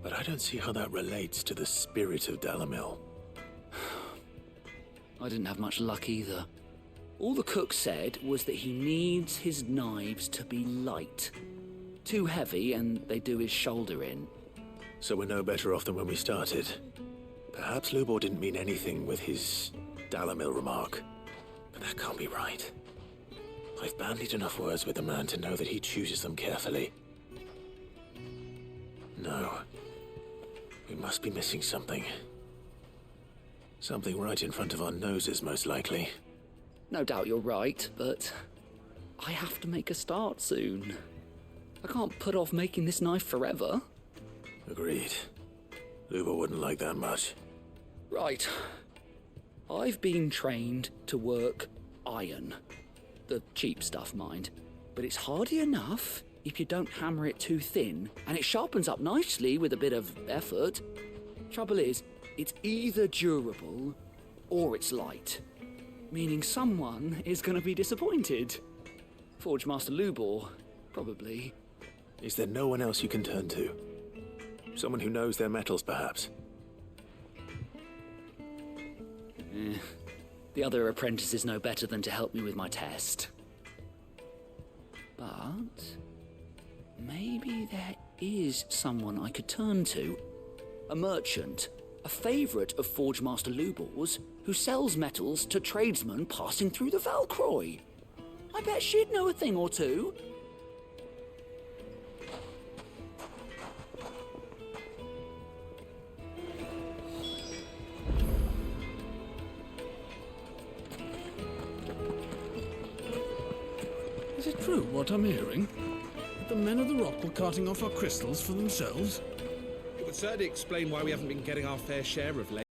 Speaker 2: But I don't see how that relates to the spirit of Dalamil.
Speaker 21: I didn't have much luck either. All the cook said was that he needs his knives to be light. Too heavy and they do his shoulder in.
Speaker 2: So we're no better off than when we started. Perhaps Lubor didn't mean anything with his Dalamil remark. But that can't be right. I've bandied enough words with the man to know that he chooses them carefully. No. We must be missing something. Something right in front of our noses, most likely.
Speaker 21: No doubt you're right, but I have to make a start soon. I can't put off making this knife forever.
Speaker 2: Agreed. Lubor wouldn't like that much.
Speaker 21: Right. I've been trained to work iron. The cheap stuff, mind. But it's hardy enough if you don't hammer it too thin, and it sharpens up nicely with a bit of effort. Trouble is, it's either durable or it's light. Meaning someone is going to be disappointed. Forge Master Lubor, probably.
Speaker 2: Is there no one else you can turn to? Someone who knows their metals, perhaps?
Speaker 21: The other apprentices know better than to help me with my test. But maybe there is someone I could turn to. A merchant, a favourite of Forge Master Lubor's, who sells metals to tradesmen passing through the Valcroy. I bet she'd know a thing or two.
Speaker 9: Is it true what I'm hearing? That the men of the rock were carting off our crystals for themselves?
Speaker 24: It would certainly explain why we haven't been getting our fair share of late.